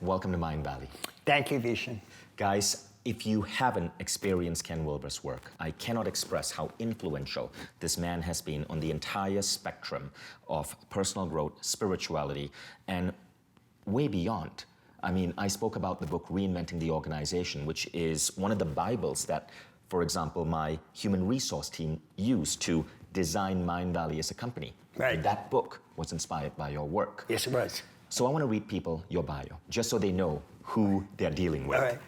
welcome to Mindvalley. Thank you, Vishen. Guys, if you haven't experienced Ken Wilber's work, I cannot express how influential this man has been on the entire spectrum of personal growth, spirituality, and way beyond. I mean, I spoke about the book Reinventing the Organization, which is one of the Bibles that, for example, my human resource team used to design Mindvalley as a company. Right. And that book was inspired by your work. Yes, it was. So I want to read people your bio, just so they know who they're dealing with. All right.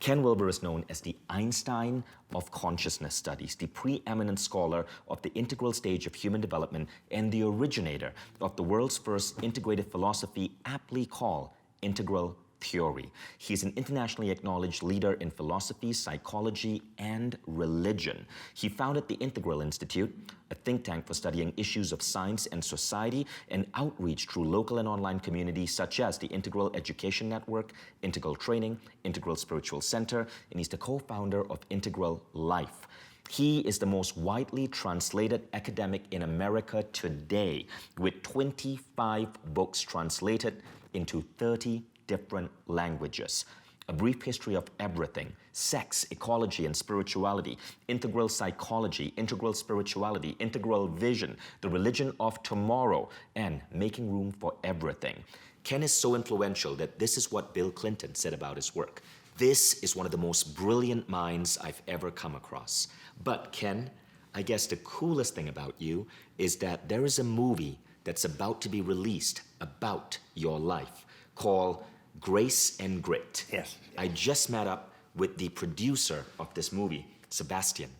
Ken Wilber is known as the Einstein of consciousness studies, the preeminent scholar of the integral stage of human development, and the originator of the world's first integrated philosophy, aptly called integral theory. He's an internationally acknowledged leader in philosophy, psychology, and religion. He founded the Integral Institute, a think tank for studying issues of science and society and outreach through local and online communities such as the Integral Education Network, Integral Training, Integral Spiritual Center, and he's the co-founder of Integral Life. He is the most widely translated academic in America today, with 25 books translated into 30 different languages. A Brief History of Everything, Sex, Ecology and Spirituality, Integral Psychology, Integral Spirituality, Integral Vision, The Religion of Tomorrow, and Making Room for Everything. Ken is so influential that this is what Bill Clinton said about his work. This is one of the most brilliant minds I've ever come across. But Ken, I guess the coolest thing about you is that there is a movie that's about to be released about your life called Grace and Grit. Yes. I just met up with the producer of this movie, Sebastian,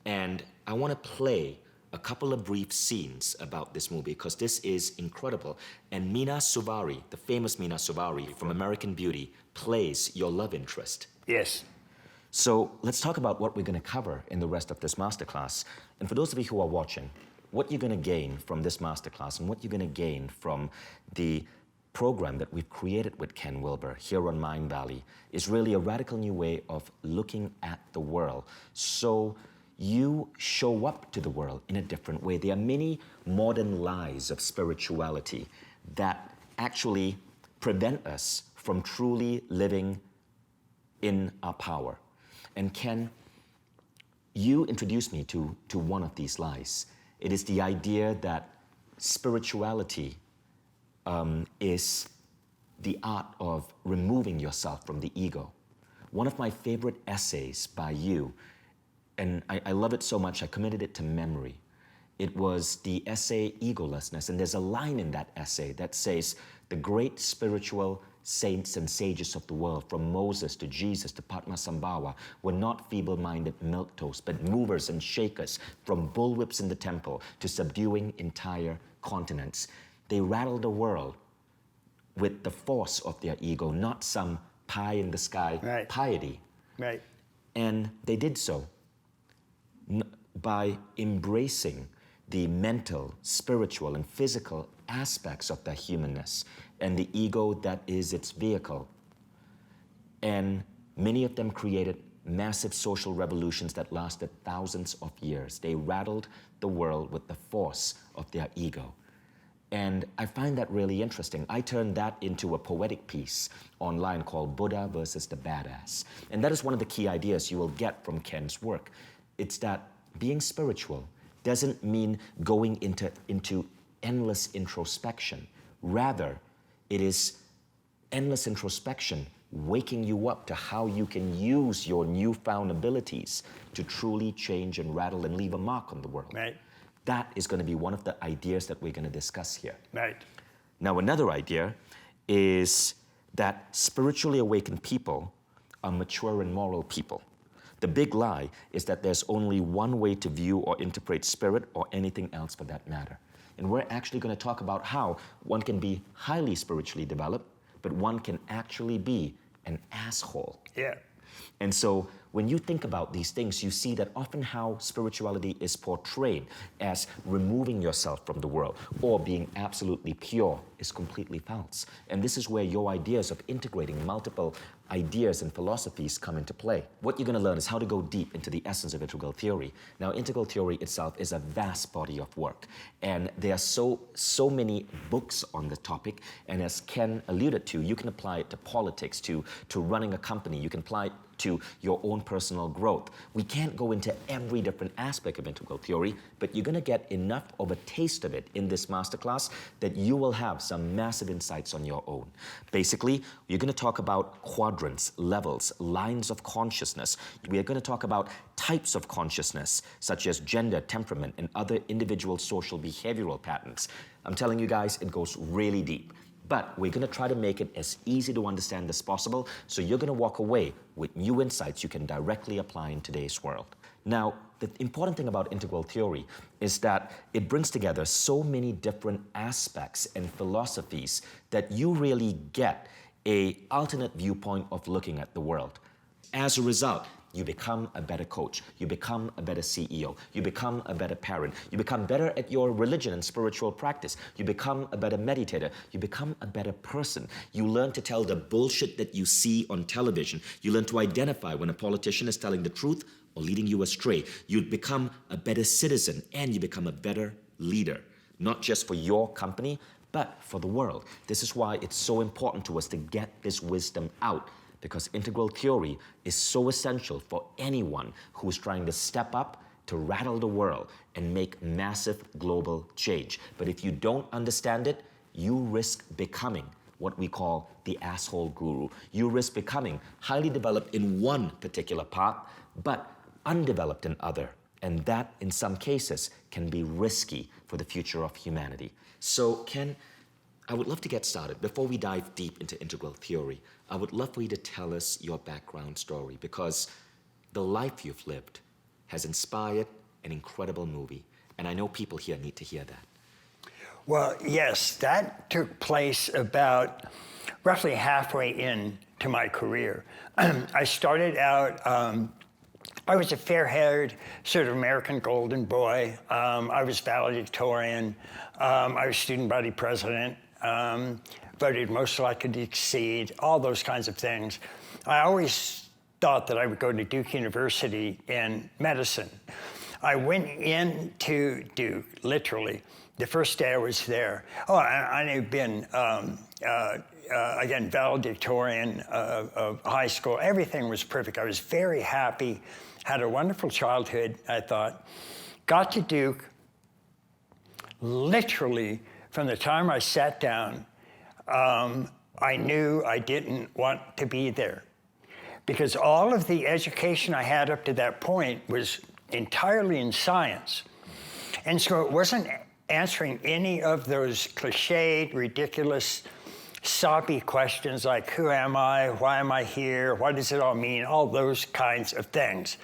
and I want to play a couple of brief scenes about this movie because this is incredible. And Meena Suvari, the famous Meena Suvari from American Beauty, plays your love interest. Yes. So let's talk about what we're going to cover in the rest of this masterclass. And for those of you who are watching, what you're going to gain from this masterclass and what you're going to gain from the program that we've created with Ken Wilber here on Mindvalley is really a radical new way of looking at the world. So you show up to the world in a different way. There are many modern lies of spirituality that actually prevent us from truly living in our power. And Ken, you introduced me to one of these lies. It is the idea that spirituality is the art of removing yourself from the ego. One of my favorite essays by you, and I love it so much, I committed it to memory. It was the essay Egolessness, and there's a line in that essay that says, the great spiritual saints and sages of the world, from Moses to Jesus to Padmasambhava, were not feeble-minded milquetoast, but movers and shakers, from bullwhips in the temple to subduing entire continents. They rattled the world with the force of their ego, not some pie-in-the-sky piety. Right. And they did so by embracing the mental, spiritual, and physical aspects of their humanness and the ego that is its vehicle. And many of them created massive social revolutions that lasted thousands of years. They rattled the world with the force of their ego. And I find that really interesting. I turned that into a poetic piece online called Buddha versus the Badass. And that is one of the key ideas you will get from Ken's work. It's that being spiritual doesn't mean going into endless introspection. Rather, it is endless introspection waking you up to how you can use your newfound abilities to truly change and rattle and leave a mark on the world. Right. That is going to be one of the ideas that we're going to discuss here. Right. Now, another idea is that spiritually awakened people are mature and moral people. The big lie is that there's only one way to view or interpret spirit or anything else for that matter. And we're actually going to talk about how one can be highly spiritually developed, but one can actually be an asshole. Yeah. And so When you think about these things, you see that often how spirituality is portrayed as removing yourself from the world or being absolutely pure is completely false. And this is where your ideas of integrating multiple ideas and philosophies come into play. What you're going to learn is how to go deep into the essence of integral theory. Now, integral theory itself is a vast body of work, and there are so many books on the topic. And as Ken alluded to, you can apply it to politics, to running a company. You can apply it to your own personal growth. We can't go into every different aspect of integral theory, but you're going to get enough of a taste of it in this masterclass that you will have some massive insights on your own. Basically, you're going to talk about quadrants, levels, lines of consciousness. We are going to talk about types of consciousness, such as gender, temperament, and other individual social behavioral patterns. I'm telling you guys, it goes really deep. But we're going to try to make it as easy to understand as possible, so you're going to walk away with new insights you can directly apply in today's world. Now, the important thing about integral theory is that it brings together so many different aspects and philosophies that you really get an alternate viewpoint of looking at the world. As a result, you become a better coach, you become a better CEO, you become a better parent, you become better at your religion and spiritual practice, you become a better meditator, you become a better person. You learn to tell the bullshit that you see on television. You learn to identify when a politician is telling the truth or leading you astray. You become a better citizen, and you become a better leader, not just for your company, but for the world. This is why it's so important to us to get this wisdom out, because integral theory is so essential for anyone who is trying to step up to rattle the world and make massive global change. But if you don't understand it, you risk becoming what we call the asshole guru. You risk becoming highly developed in one particular part, but undeveloped in other. And that, in some cases, can be risky for the future of humanity. So, Ken, I would love to get started. Before we dive deep into integral theory, I would love for you to tell us your background story, because the life you've lived has inspired an incredible movie, and I know people here need to hear that. Well, yes, that took place about roughly halfway into my career. I started out, I was a fair-haired sort of American golden boy. I was valedictorian. I was student body president. Voted most likely to exceed, all those kinds of things. I always thought that I would go to Duke University in medicine. I went into Duke, literally, the first day I was there. Oh, I had been, again, valedictorian of high school. Everything was perfect. I was very happy, had a wonderful childhood, I thought. Got to Duke, literally, from the time I sat down, I knew I didn't want to be there, because all of the education I had up to that point was entirely in science. And so it wasn't answering any of those cliched, ridiculous, soppy questions like, who am I? Why am I here? What does it all mean? All those kinds of things.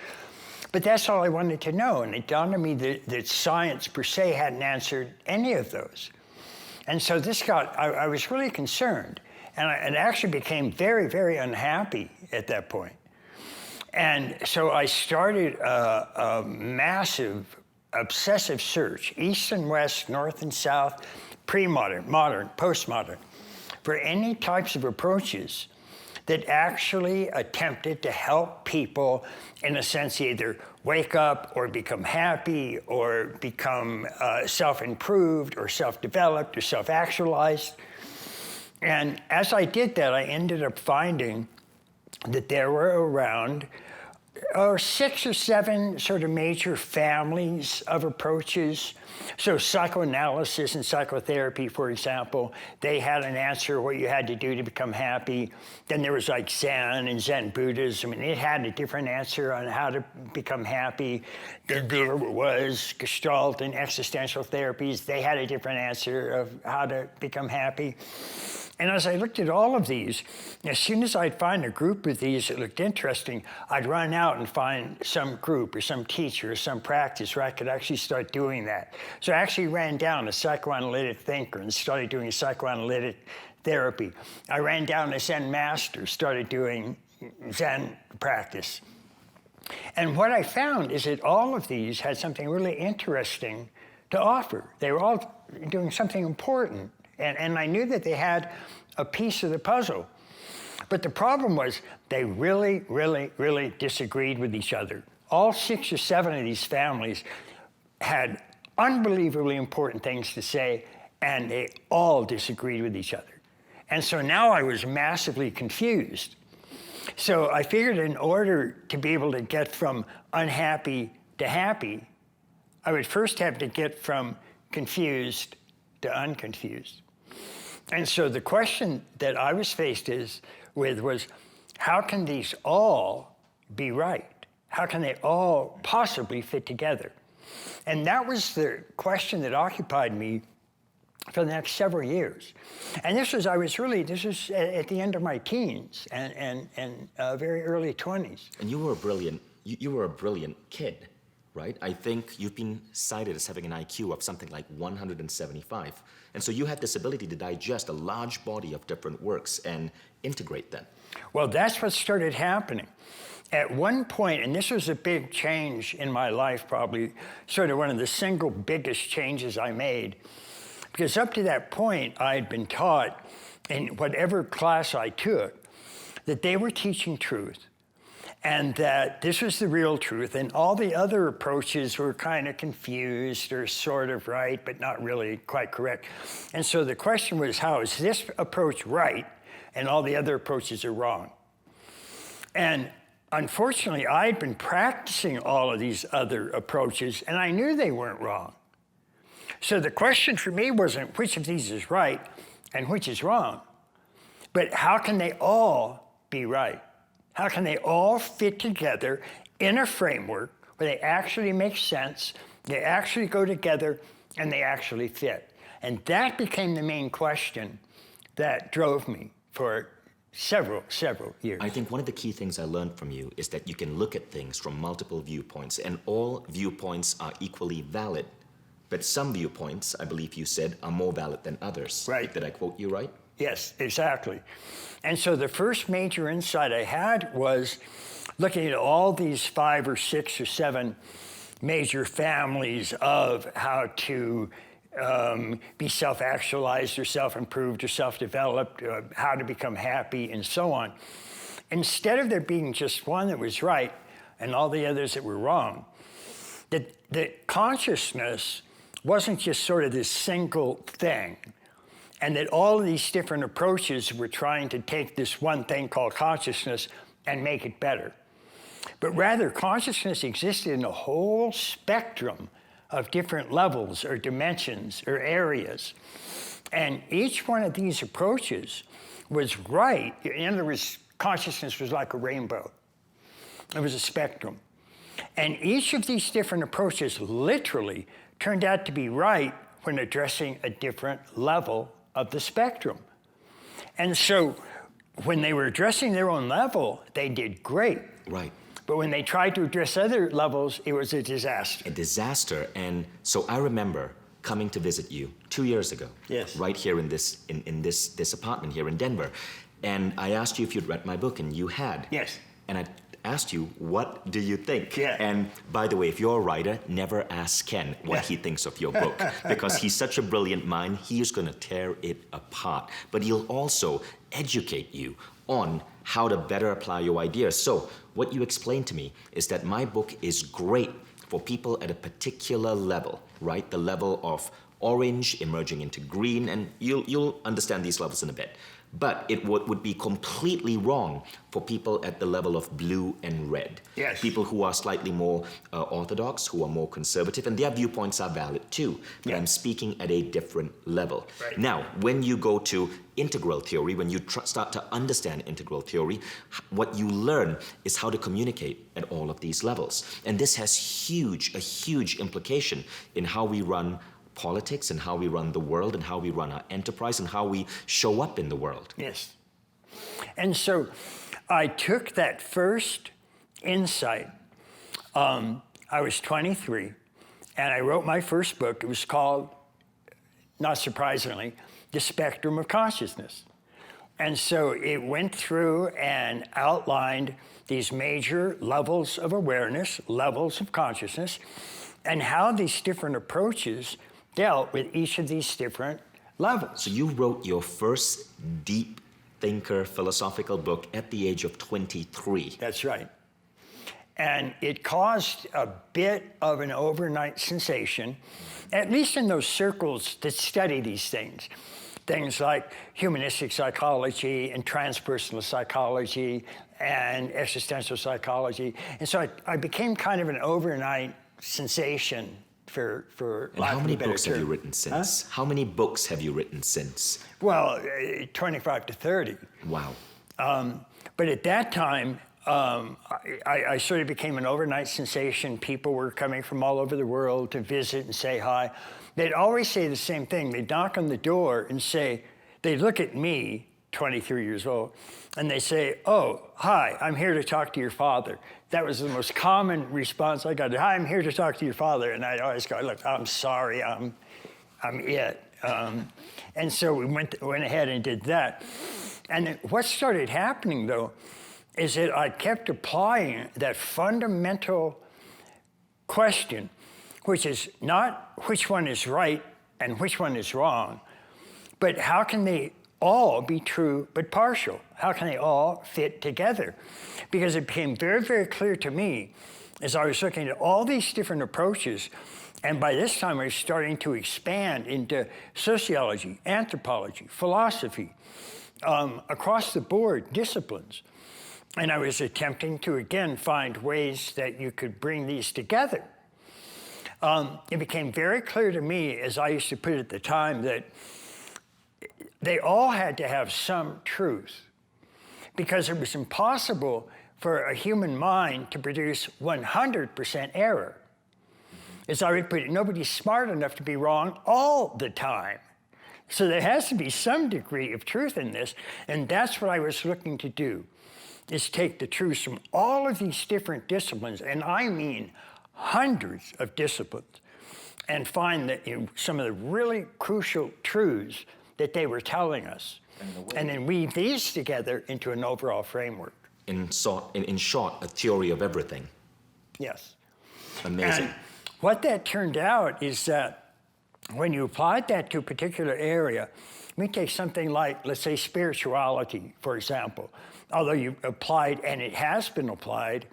But that's all I wanted to know. And it dawned on me that science per se hadn't answered any of those. And so I was really concerned. And I actually became very, very unhappy at that point. And so I started a massive, obsessive search, east and west, north and south, pre-modern, modern, postmodern, for any types of approaches that actually attempted to help people, in a sense, either wake up or become happy or become self-improved or self-developed or self-actualized. And as I did that, I ended up finding that there were around 6 or 7 sort of major families of approaches. So psychoanalysis and psychotherapy, for example, they had an answer what you had to do to become happy. Then there was like Zen and Zen Buddhism, and it had a different answer on how to become happy. Then there was Gestalt and existential therapies. They had a different answer of how to become happy. And as I looked at all of these, as soon as I'd find a group of these that looked interesting, I'd run out and find some group or some teacher or some practice where I could actually start doing that. So I actually ran down a psychoanalytic thinker and started doing psychoanalytic therapy. I ran down a Zen master, started doing Zen practice. And what I found is that all of these had something really interesting to offer. They were all doing something important. And I knew that they had a piece of the puzzle. But the problem was they really, really, really disagreed with each other. All 6 or 7 of these families had unbelievably important things to say, and they all disagreed with each other. And so now I was massively confused. So I figured in order to be able to get from unhappy to happy, I would first have to get from confused to unconfused. And so the question that I was faced with was, how can these all be right? How can they all possibly fit together? And that was the question that occupied me for the next several years. And this was at the end of my teens and very early 20s. And you were a brilliant kid, right? I think you've been cited as having an IQ of something like 175. And so you had this ability to digest a large body of different works and integrate them. Well, that's what started happening. At one point, and this was a big change in my life, probably sort of one of the single biggest changes I made, because up to that point, I had been taught in whatever class I took that they were teaching truth and that this was the real truth, and all the other approaches were kind of confused or sort of right, but not really quite correct. And so the question was, how is this approach right and all the other approaches are wrong? And unfortunately, I'd been practicing all of these other approaches, and I knew they weren't wrong. So the question for me wasn't which of these is right and which is wrong, but how can they all be right? How can they all fit together in a framework where they actually make sense, they actually go together, and they actually fit? And that became the main question that drove me for several years. I think one of the key things I learned from you is that you can look at things from multiple viewpoints, and all viewpoints are equally valid. But some viewpoints, I believe you said, are more valid than others. Right. Did I quote you right? Yes, exactly. And so the first major insight I had was looking at all these 5 or 6 or 7 major families of how to be self-actualized or self-improved or self-developed, how to become happy, and so on. Instead of there being just one that was right and all the others that were wrong, that consciousness wasn't just sort of this single thing, and that all of these different approaches were trying to take this one thing called consciousness and make it better. But rather, consciousness existed in a whole spectrum of different levels or dimensions or areas. And each one of these approaches was right. In other words, consciousness was like a rainbow. It was a spectrum. And each of these different approaches literally turned out to be right when addressing a different level of the spectrum. And so when they were addressing their own level, they did great. Right. But when they tried to address other levels, it was a disaster. A disaster. And so I remember coming to visit you 2 years ago. Yes. Right here in this apartment here in Denver. And I asked you if you'd read my book, and you had. Yes. And I asked you, what do you think? Yeah. And by the way, if you're a writer, never ask Ken what he thinks of your book, because he's such a brilliant mind, he is going to tear it apart. But he'll also educate you on how to better apply your ideas. So what you explained to me is that my book is great for people at a particular level, right? The level of orange emerging into green, and you'll understand these levels in a bit. But it would be completely wrong for people at the level of blue and red. Yes. People who are slightly more orthodox, who are more conservative, and their viewpoints are valid too. But I'm speaking at a different level. Right. Now, when you go to integral theory, when you start to understand integral theory, what you learn is how to communicate at all of these levels. And this has a huge implication in how we run politics and how we run the world and how we run our enterprise and how we show up in the world. Yes. And so I took that first insight. I was 23, and I wrote my first book. It was called, not surprisingly, The Spectrum of Consciousness. And so it went through and outlined these major levels of awareness, levels of consciousness, and how these different approaches dealt with each of these different levels. So you wrote your first deep thinker philosophical book at the age of 23. That's right. And it caused a bit of an overnight sensation, at least in those circles that study these things. Things like humanistic psychology and transpersonal psychology and existential psychology. And so I became kind of an overnight sensation for and how many books have you written since? Huh? How many books have you written since? Well, 25 to 30. Wow. But at that time, I sort of became an overnight sensation. People were coming from all over the world to visit and say hi. They'd always say the same thing. They'd knock on the door and say, they'd look at me, 23 years old, and they say, "Oh, hi, I'm here to talk to your father." That was the most common response I got. "Hi, I'm here to talk to your father." And I'd always go, "Look, I'm sorry, I'm it." And so we went ahead and did that. And what started happening, though, is that I kept applying that fundamental question, which is not which one is right and which one is wrong, but how can they all be true but partial? How can they all fit together? Because it became very, very clear to me as I was looking at all these different approaches, and by this time I was starting to expand into sociology, anthropology, philosophy, across the board disciplines. And I was attempting to, again, find ways that you could bring these together. It became very clear to me, as I used to put it at the time, that they all had to have some truth, because it was impossible for a human mind to produce 100% error. As I would put it, nobody's smart enough to be wrong all the time. So there has to be some degree of truth in this, and that's what I was looking to do, is take the truths from all of these different disciplines, and I mean hundreds of disciplines, and find that some of the really crucial truths that they were telling us, and then weave these together into an overall framework. In short, a theory of everything. Yes. Amazing. And what that turned out is that when you applied that to a particular area, let me take something like, let's say, spirituality, for example. Although you applied, and it has been applied,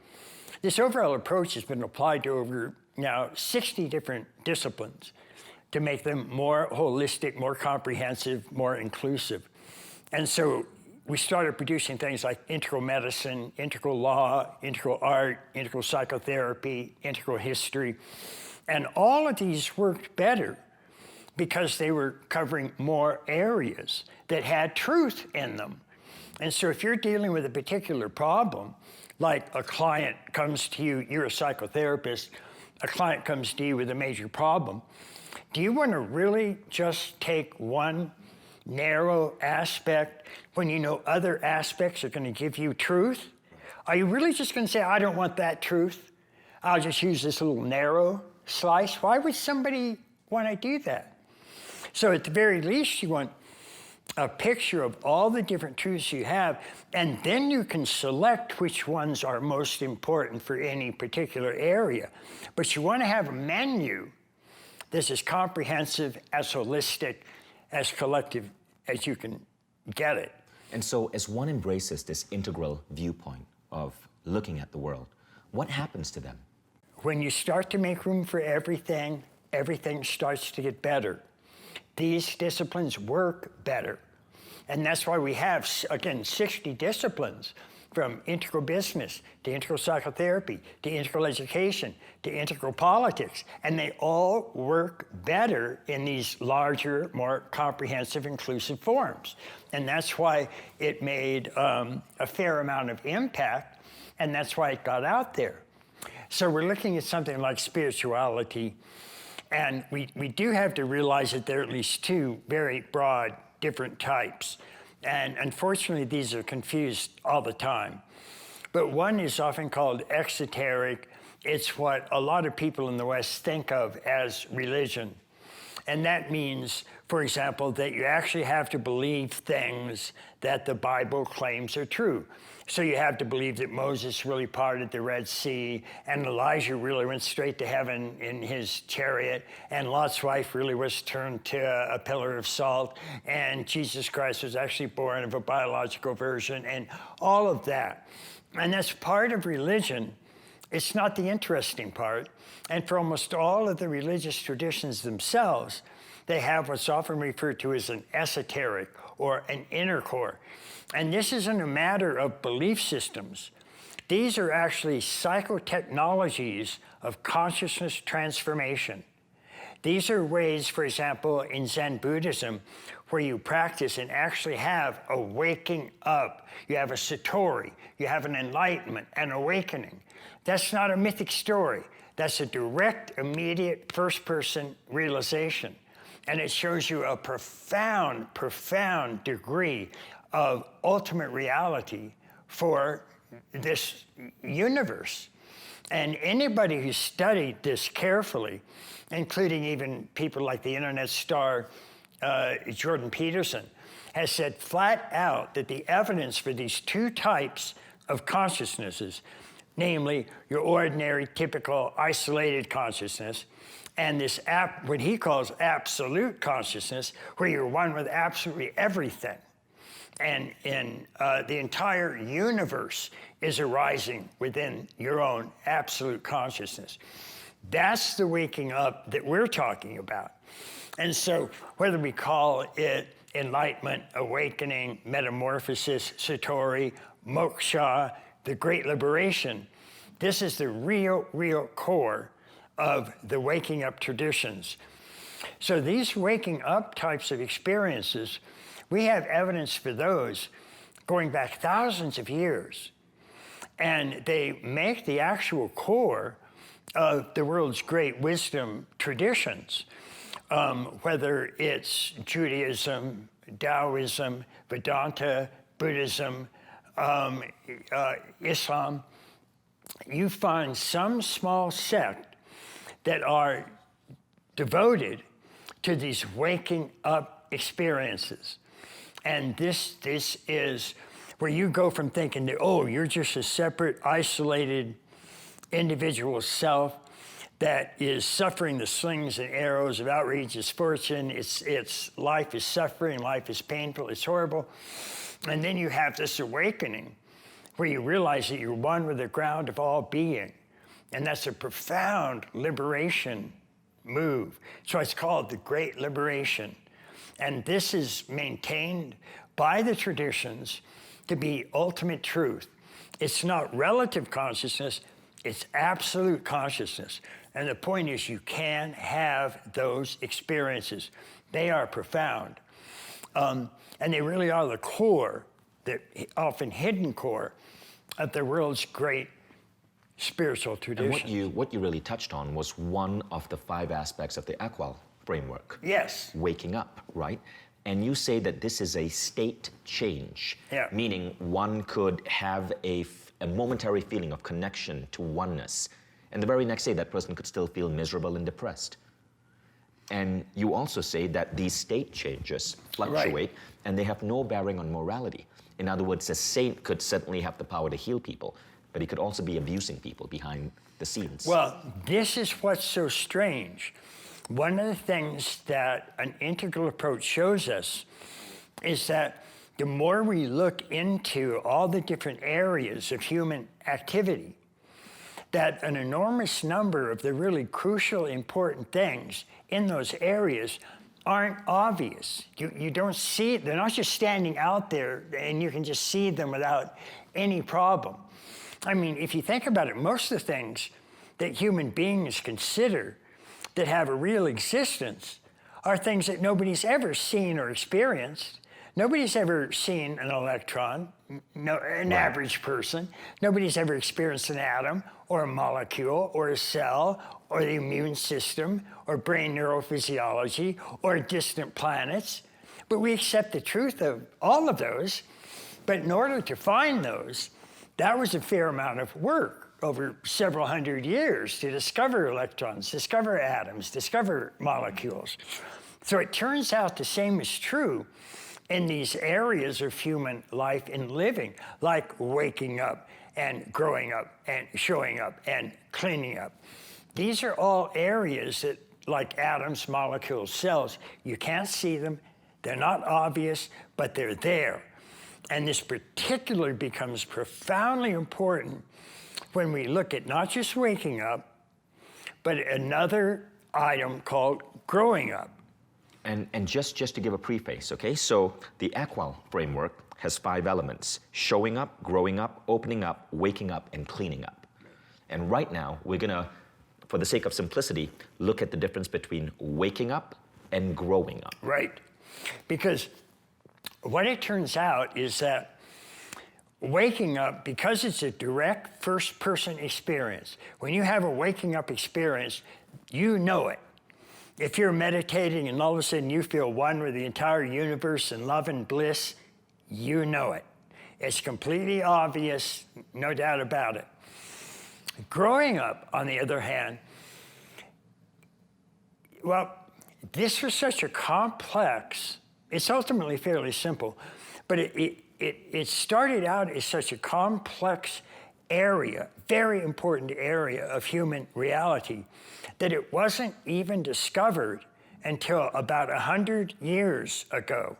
this overall approach has been applied to over now 60 different disciplines to make them more holistic, more comprehensive, more inclusive. And so we started producing things like integral medicine, integral law, integral art, integral psychotherapy, integral history. And all of these worked better because they were covering more areas that had truth in them. And so if you're dealing with a particular problem, like a client comes to you, you're a psychotherapist, a client comes to you with a major problem, do you want to really just take one narrow aspect when you know other aspects are going to give you truth? Are you really just going to say, I don't want that truth, I'll just use this little narrow slice? Why would somebody want to do that? So at the very least, you want a picture of all the different truths you have, and then you can select which ones are most important for any particular area. But you want to have a menu that's as comprehensive, as holistic, as collective as you can get it. And so as one embraces this integral viewpoint of looking at the world, what happens to them? When you start to make room for everything, everything starts to get better. These disciplines work better. And that's why we have, again, 60 disciplines, from integral business to integral psychotherapy to integral education to integral politics. And they all work better in these larger, more comprehensive, inclusive forms. And that's why it made a fair amount of impact, and that's why it got out there. So we're looking at something like spirituality, and we do have to realize that there are at least two very broad different types. And unfortunately, these are confused all the time. But one is often called exoteric. It's what a lot of people in the West think of as religion. And that means, for example, that you actually have to believe things that the Bible claims are true. So you have to believe that Moses really parted the Red Sea, and Elijah really went straight to heaven in his chariot, and Lot's wife really was turned to a pillar of salt, and Jesus Christ was actually born of a biological virgin, and all of that. And that's part of religion. It's not the interesting part. And for almost all of the religious traditions themselves, they have what's often referred to as an esoteric or an inner core. And this isn't a matter of belief systems. These are actually psychotechnologies of consciousness transformation. These are ways, for example, in Zen Buddhism, where you practice and actually have a waking up. You have a satori, you have an enlightenment, an awakening. That's not a mythic story. That's a direct, immediate, first-person realization. And it shows you a profound, profound degree of ultimate reality for this universe. And anybody who studied this carefully, including even people like the internet star Jordan Peterson, has said flat out that the evidence for these two types of consciousnesses, namely your ordinary, typical, isolated consciousness, and this what he calls absolute consciousness, where you're one with absolutely everything. And the entire universe is arising within your own absolute consciousness. That's the waking up that we're talking about. And so whether we call it enlightenment, awakening, metamorphosis, satori, moksha, the great liberation, this is the real core of the waking up traditions. So these waking up types of experiences, we have evidence for those going back thousands of years. And they make the actual core of the world's great wisdom traditions, whether it's Judaism, Taoism, Vedanta, Buddhism, Islam. You find some small sect that are devoted to these waking up experiences. And this is where you go from thinking that, oh, you're just a separate, isolated individual self that is suffering the slings and arrows of outrageous fortune. It's life is suffering, life is painful, it's horrible. And then you have this awakening where you realize that you're one with the ground of all being. And that's a profound liberation move. So it's called the Great Liberation. And this is maintained by the traditions to be ultimate truth. It's not relative consciousness, it's absolute consciousness. And the point is, you can have those experiences. They are profound. And they really are the core, the often hidden core of the world's great spiritual traditions. And what you really touched on was one of the 5 aspects of the Equal framework. Yes. Waking up, right? And you say that this is a state change, meaning one could have a momentary feeling of connection to oneness, and the very next day that person could still feel miserable and depressed. And you also say that these state changes fluctuate, and they have no bearing on morality. In other words, a saint could certainly have the power to heal people, but he could also be abusing people behind the scenes. Well, this is what's so strange. One of the things that an integral approach shows us is that the more we look into all the different areas of human activity, that an enormous number of the really crucial, important things in those areas aren't obvious. You don't see it. They're not just standing out there and you can just see them without any problem. I mean, if you think about it, most of the things that human beings consider that have a real existence are things that nobody's ever seen or experienced. Nobody's ever seen an electron, an average person. Nobody's ever experienced an atom or a molecule or a cell or the immune system or brain neurophysiology or distant planets. But we accept the truth of all of those. But in order to find those, that was a fair amount of work over several hundred years to discover electrons, discover atoms, discover molecules. So it turns out the same is true in these areas of human life and living, like waking up and growing up and showing up and cleaning up. These are all areas that, like atoms, molecules, cells, you can't see them, they're not obvious, but they're there. And this particularly becomes profoundly important when we look at not just waking up, but another item called growing up. And just to give a preface, okay? So the Aqua framework has 5 elements: showing up, growing up, opening up, waking up, and cleaning up. And right now, we're gonna, for the sake of simplicity, look at the difference between waking up and growing up. Right. Because what it turns out is that waking up, because it's a direct first-person experience, when you have a waking up experience, you know it. If you're meditating and all of a sudden you feel one with the entire universe in love and bliss, you know it. It's completely obvious, no doubt about it. Growing up, on the other hand, well, this was such a complex, it's ultimately fairly simple, but it started out as such a complex area, very important area of human reality, that it wasn't even discovered until about 100 years ago.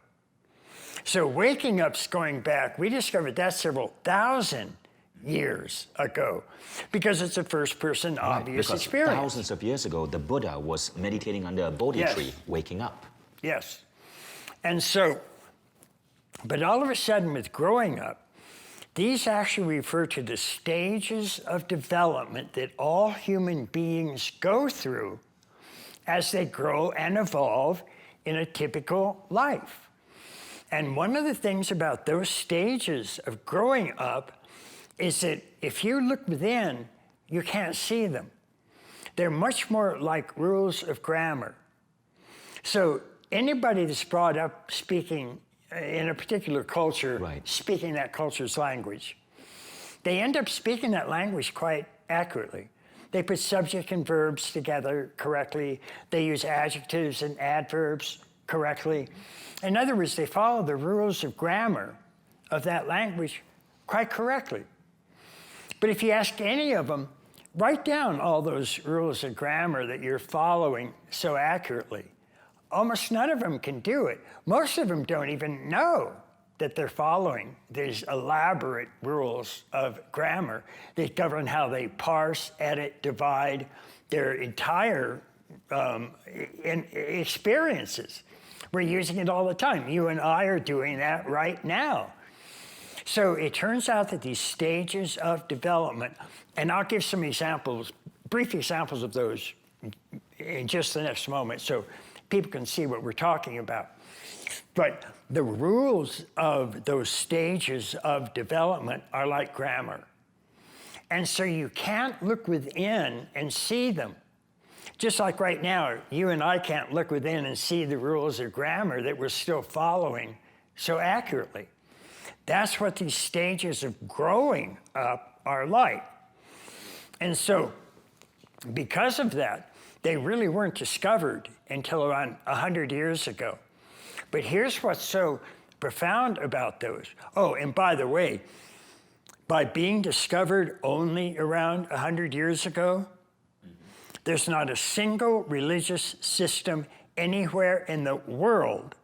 So waking up's going back, we discovered that several thousand years ago, because it's a first-person obvious because experience. Thousands of years ago, the Buddha was meditating under a Bodhi tree, waking up. Yes. And so, but all of a sudden with growing up, these actually refer to the stages of development that all human beings go through as they grow and evolve in a typical life. And one of the things about those stages of growing up is that if you look within, you can't see them. They're much more like rules of grammar. So anybody that's brought up speaking in a particular culture, speaking that culture's language, they end up speaking that language quite accurately. They put subject and verbs together correctly. They use adjectives and adverbs correctly. In other words, they follow the rules of grammar of that language quite correctly. But if you ask any of them, write down all those rules of grammar that you're following so accurately. Almost none of them can do it. Most of them don't even know that they're following these elaborate rules of grammar that govern how they parse, edit, divide their entire experiences. We're using it all the time. You and I are doing that right now. So it turns out that these stages of development, and I'll give some examples, brief examples of those in just the next moment, so people can see what we're talking about. But the rules of those stages of development are like grammar. And so you can't look within and see them. Just like right now, you and I can't look within and see the rules of grammar that we're still following so accurately. That's what these stages of growing up are like. And so because of that, they really weren't discovered until around 100 years ago. But here's what's so profound about those. Oh, and by the way, by being discovered only around 100 years ago, there's not a single religious system anywhere in the world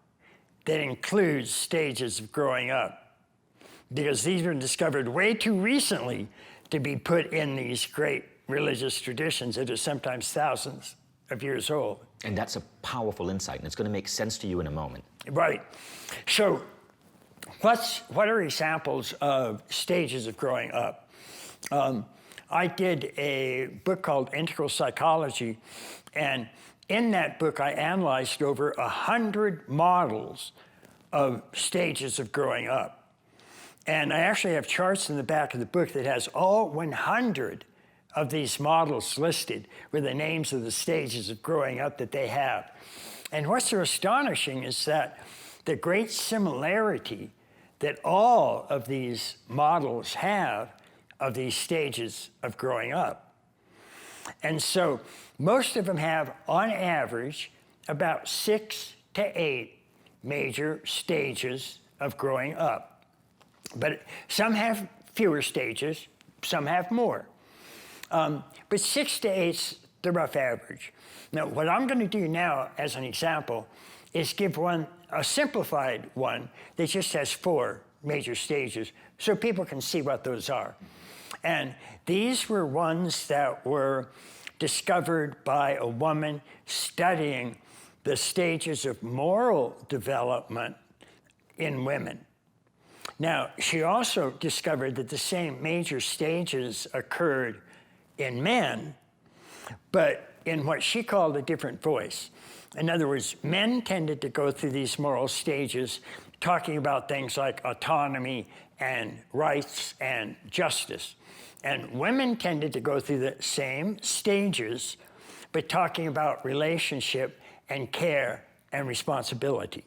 that includes stages of growing up, because these were discovered way too recently to be put in these great religious traditions that are sometimes thousands of years old. And that's a powerful insight, and it's going to make sense to you in a moment. Right. So what are examples of stages of growing up? I did a book called Integral Psychology, and in that book I analyzed over 100 models of stages of growing up. And I actually have charts in the back of the book that has all 100 of these models listed with the names of the stages of growing up that they have. And what's so astonishing is that the great similarity that all of these models have of these stages of growing up. And so most of them have, on average, about 6 to 8 major stages of growing up. But some have fewer stages, some have more. But 6 to 8's the rough average. Now, what I'm going to do now, as an example, is give a simplified one that just has 4 major stages, so people can see what those are. And these were ones that were discovered by a woman studying the stages of moral development in women. Now, she also discovered that the same major stages occurred in men, but in what she called a different voice. In other words, men tended to go through these moral stages talking about things like autonomy and rights and justice. And women tended to go through the same stages, but talking about relationship and care and responsibility.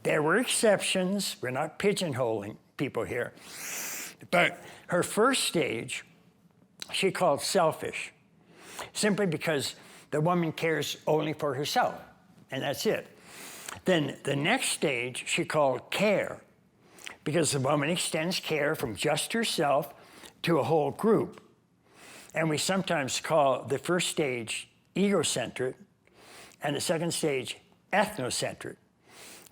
There were exceptions. We're not pigeonholing people here. But her first stage, she called selfish, simply because the woman cares only for herself, and that's it. Then the next stage she called care, because the woman extends care from just herself to a whole group. And we sometimes call the first stage egocentric and the second stage ethnocentric,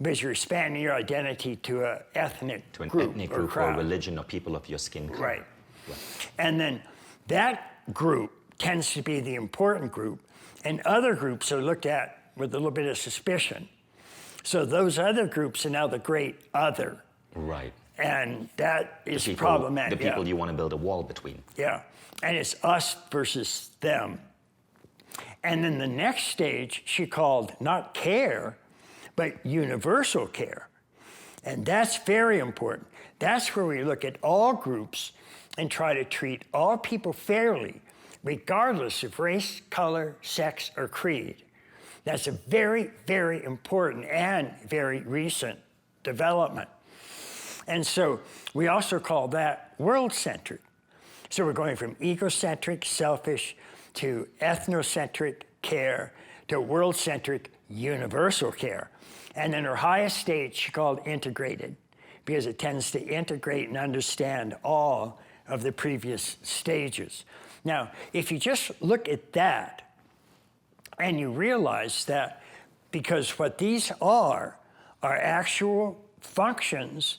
because you're expanding your identity to an ethnic To an group ethnic or group or crowd. religion or people of your skin color. Right. Yeah. And then that group tends to be the important group, and other groups are looked at with a little bit of suspicion. So those other groups are now the great other. Right. And that is The problematic. people you want to build a wall between. Yeah. And it's us versus them. And then the next stage she called not care, but universal care. And that's very important. That's where we look at all groups and try to treat all people fairly, regardless of race, color, sex, or creed. That's a very, very important and very recent development. And so we also call that world-centric. So we're going from egocentric, selfish, to ethnocentric care, to world-centric, universal care. And then her highest stage she called integrated, because it tends to integrate and understand all of the previous stages. Now, if you just look at that, and you realize that because what these are actual functions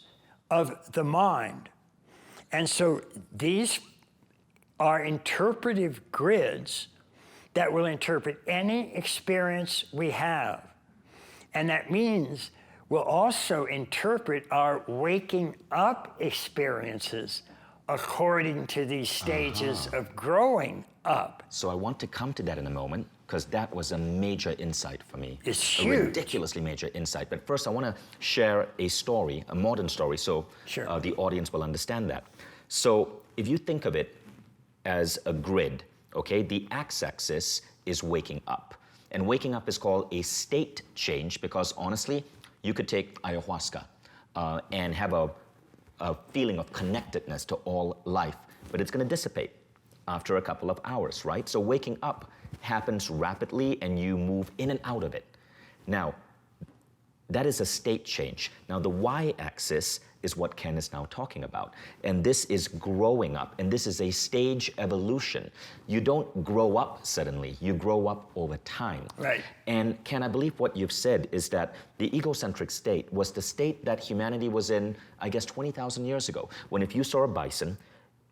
of the mind. And so these are interpretive grids that will interpret any experience we have. And that means we'll also interpret our waking up experiences according to these stages of growing up. So I want to come to that in a moment, because that was a major insight for me. It's a huge. ridiculously major insight. But first I want to share a story, a modern story, so Sure. The audience will understand that. So if you think of it as a grid, okay, the x-axis is waking up. And waking up is called a state change, because honestly, you could take ayahuasca and have a feeling of connectedness to all life, but it's going to dissipate after a couple of hours, right? So waking up happens rapidly and you move in and out of it. Now, that is a state change. Now, the y-axis is what Ken is now talking about. And this is growing up, and this is a stage evolution. You don't grow up suddenly, you grow up over time. Right. And Ken, I believe what you've said is that the egocentric state was the state that humanity was in, I guess, 20,000 years ago, when if you saw a bison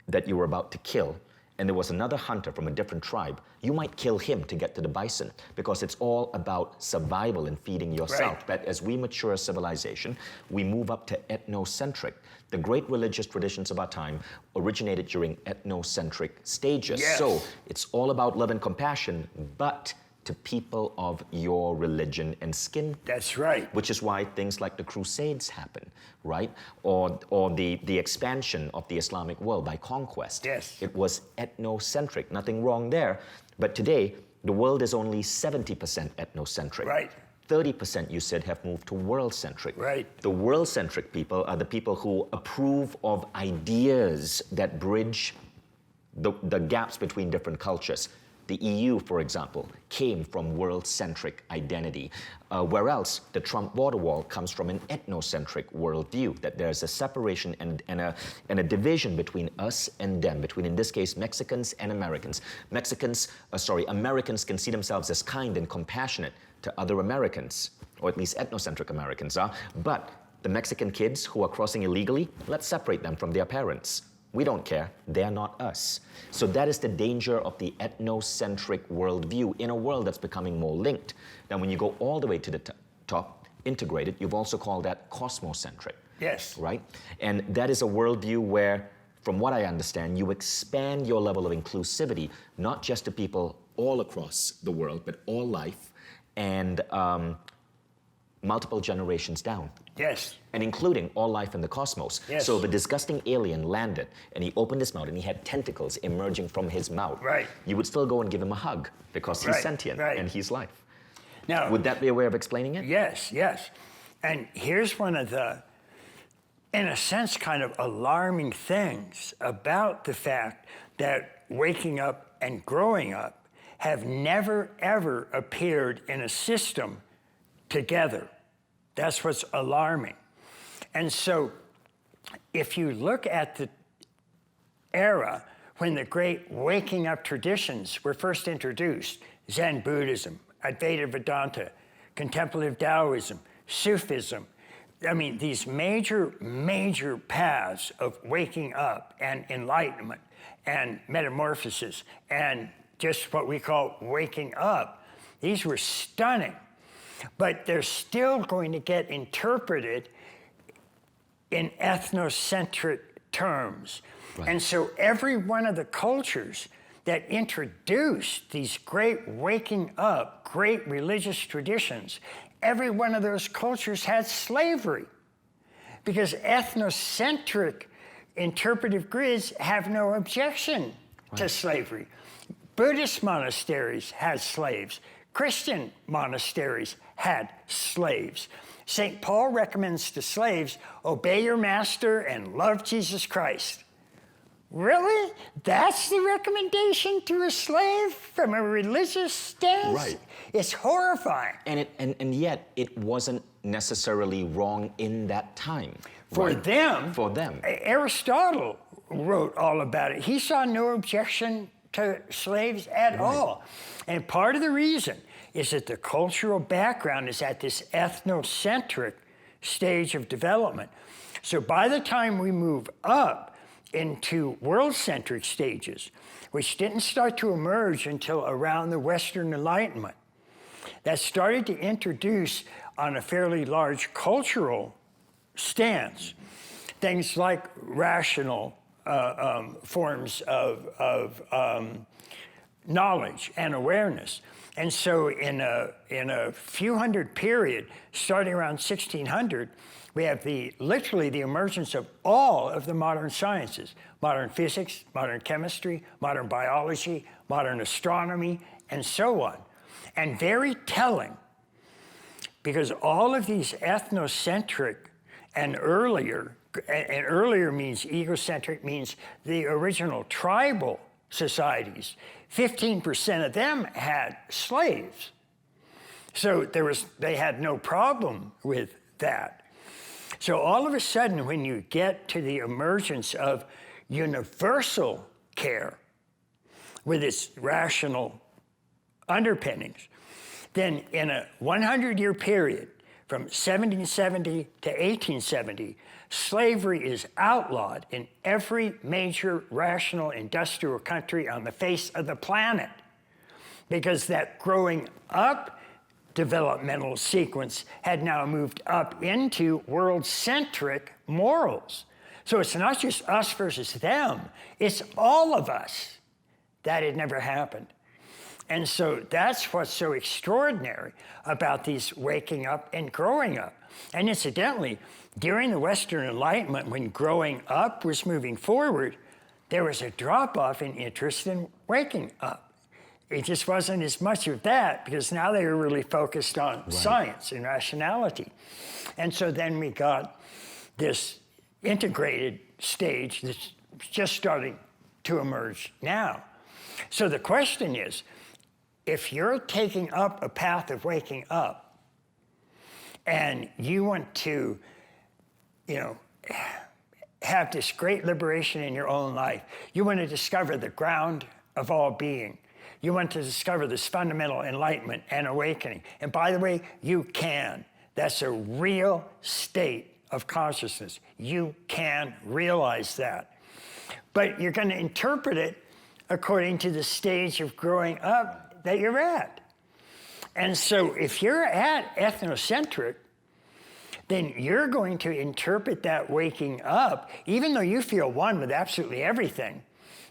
that you were about to kill, and there was another hunter from a different tribe, you might kill him to get to the bison, because it's all about survival and feeding yourself. Right. But as we mature as civilization, we move up to ethnocentric. The great religious traditions of our time originated during ethnocentric stages. Yes. So it's all about love and compassion, but to people of your religion and skin. That's right. Which is why things like the Crusades happen, right? Or the expansion of the Islamic world by conquest. Yes. It was ethnocentric, nothing wrong there. But today, the world is only 70% ethnocentric. Right. 30%, you said, have moved to world-centric. Right. The world-centric people are the people who approve of ideas that bridge the gaps between different cultures. The EU, for example, came from world-centric identity, whereas the Trump border wall comes from an ethnocentric worldview, that there's a separation and a division between us and them, between, in this case, Mexicans and Americans. Americans can see themselves as kind and compassionate to other Americans, or at least ethnocentric Americans are, but the Mexican kids who are crossing illegally, let's separate them from their parents. We don't care, they're not us. So that is the danger of the ethnocentric worldview in a world that's becoming more linked. Now, when you go all the way to the top, integrated, you've also called that cosmocentric. Yes. Right? And that is a worldview where, from what I understand, you expand your level of inclusivity, not just to people all across the world, but all life, and multiple generations down. Yes. And including all life in the cosmos. Yes. So if a disgusting alien landed and he opened his mouth and he had tentacles emerging from his mouth, right, you would still go and give him a hug because he's sentient and he's life. Now, would that be a way of explaining it? Yes, yes. And here's one of the, in a sense, kind of alarming things about the fact that waking up and growing up have never, ever appeared in a system together. That's what's alarming. And so if you look at the era when the great waking up traditions were first introduced, Zen Buddhism, Advaita Vedanta, contemplative Taoism, Sufism, I mean, these major, major paths of waking up and enlightenment and metamorphosis and just what we call waking up, these were stunning. But they're still going to get interpreted in ethnocentric terms. Right. And so every one of the cultures that introduced these great waking up, great religious traditions, every one of those cultures had slavery, because ethnocentric interpretive grids have no objection to slavery. Buddhist monasteries had slaves. Christian monasteries had slaves. St. Paul recommends to slaves, obey your master and love Jesus Christ. Really? That's the recommendation to a slave from a religious stance? Right. It's horrifying. And yet it wasn't necessarily wrong in that time. For them. For them. Aristotle wrote all about it. He saw no objection to slaves at all. And part of the reason is that the cultural background is at this ethnocentric stage of development. So by the time we move up into world-centric stages, which didn't start to emerge until around the Western Enlightenment, that started to introduce on a fairly large cultural stance things like rational forms of knowledge and awareness. And so in a few hundred period, starting around 1600, we have literally the emergence of all of the modern sciences: modern physics, modern chemistry, modern biology, modern astronomy, and so on. And very telling, because all of these ethnocentric and earlier means egocentric, means the original tribal societies, 15% of them had slaves. So they had no problem with that. So all of a sudden, when you get to the emergence of universal care with its rational underpinnings, then in a 100-year period, from 1770 to 1870, slavery is outlawed in every major rational industrial country on the face of the planet, because that growing up developmental sequence had now moved up into world-centric morals. So it's not just us versus them, it's all of us. That had never happened. And so that's what's so extraordinary about these waking up and growing up. And incidentally, during the Western Enlightenment, when growing up was moving forward, there was a drop-off in interest in waking up. It just wasn't as much of that, because now they were really focused on science and rationality. And so then we got this integrated stage that's just starting to emerge now. So the question is, if you're taking up a path of waking up and you want to, have this great liberation in your own life, you want to discover the ground of all being, you want to discover this fundamental enlightenment and awakening. And by the way, you can. That's a real state of consciousness. You can realize that. But you're going to interpret it according to the stage of growing up that you're at. And so if you're at ethnocentric, then you're going to interpret that waking up, even though you feel one with absolutely everything.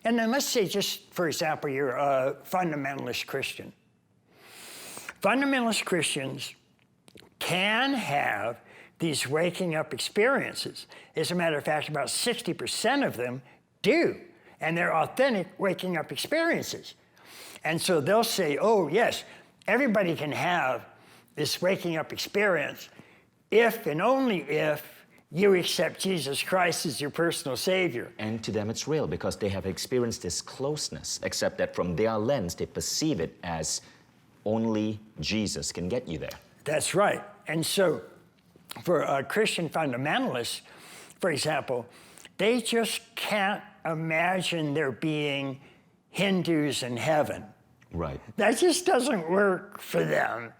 And then let's say, just for example, you're a fundamentalist Christian. Fundamentalist Christians can have these waking up experiences. As a matter of fact, about 60% of them do. And they're authentic waking up experiences. And so they'll say, oh, yes, everybody can have this waking up experience if and only if you accept Jesus Christ as your personal Savior. And to them it's real because they have experienced this closeness, except that from their lens, they perceive it as only Jesus can get you there. That's right. And so for Christian fundamentalists, for example, they just can't imagine there being Hindus in heaven. Right. That just doesn't work for them.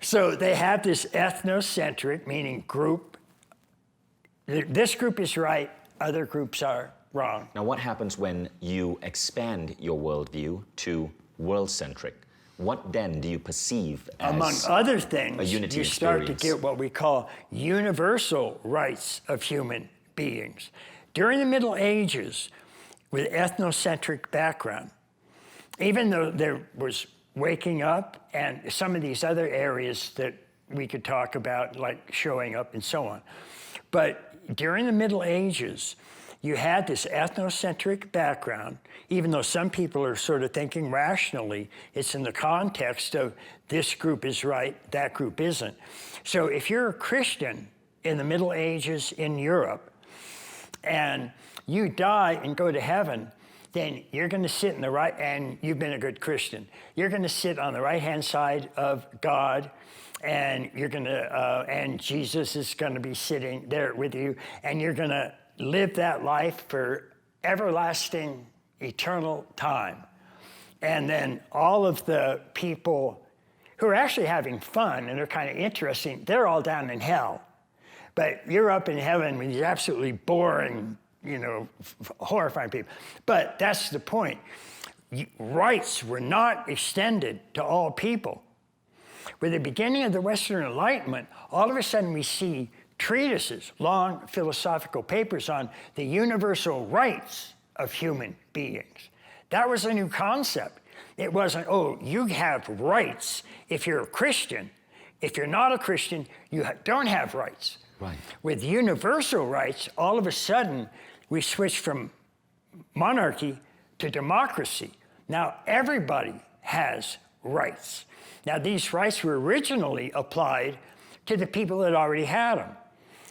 So they have this ethnocentric, meaning group. This group is right, other groups are wrong. Now, what happens when you expand your worldview to world-centric? What then do you perceive as among other things, a unity you start to experience? get what we call universal rights of human beings. During the Middle Ages, with ethnocentric background, even though there was waking up and some of these other areas that we could talk about, like showing up and so on, but during the Middle Ages, you had this ethnocentric background, even though some people are sort of thinking rationally, it's in the context of this group is right, that group isn't. So if you're a Christian in the Middle Ages in Europe, and you die and go to heaven, then you're going to sit in the right, and you've been a good Christian. You're going to sit on the right-hand side of God, and you're going to, and Jesus is going to be sitting there with you, and you're going to live that life for everlasting, eternal time. And then all of the people who are actually having fun and are kind of interesting, they're all down in hell. But you're up in heaven with these absolutely boring, horrifying people. But that's the point. Rights were not extended to all people. With the beginning of the Western Enlightenment, all of a sudden we see treatises, long philosophical papers on the universal rights of human beings. That was a new concept. It wasn't, oh, you have rights if you're a Christian. If you're not a Christian, you don't have rights. Right. With universal rights, all of a sudden, we switch from monarchy to democracy. Now, everybody has rights. Now, these rights were originally applied to the people that already had them.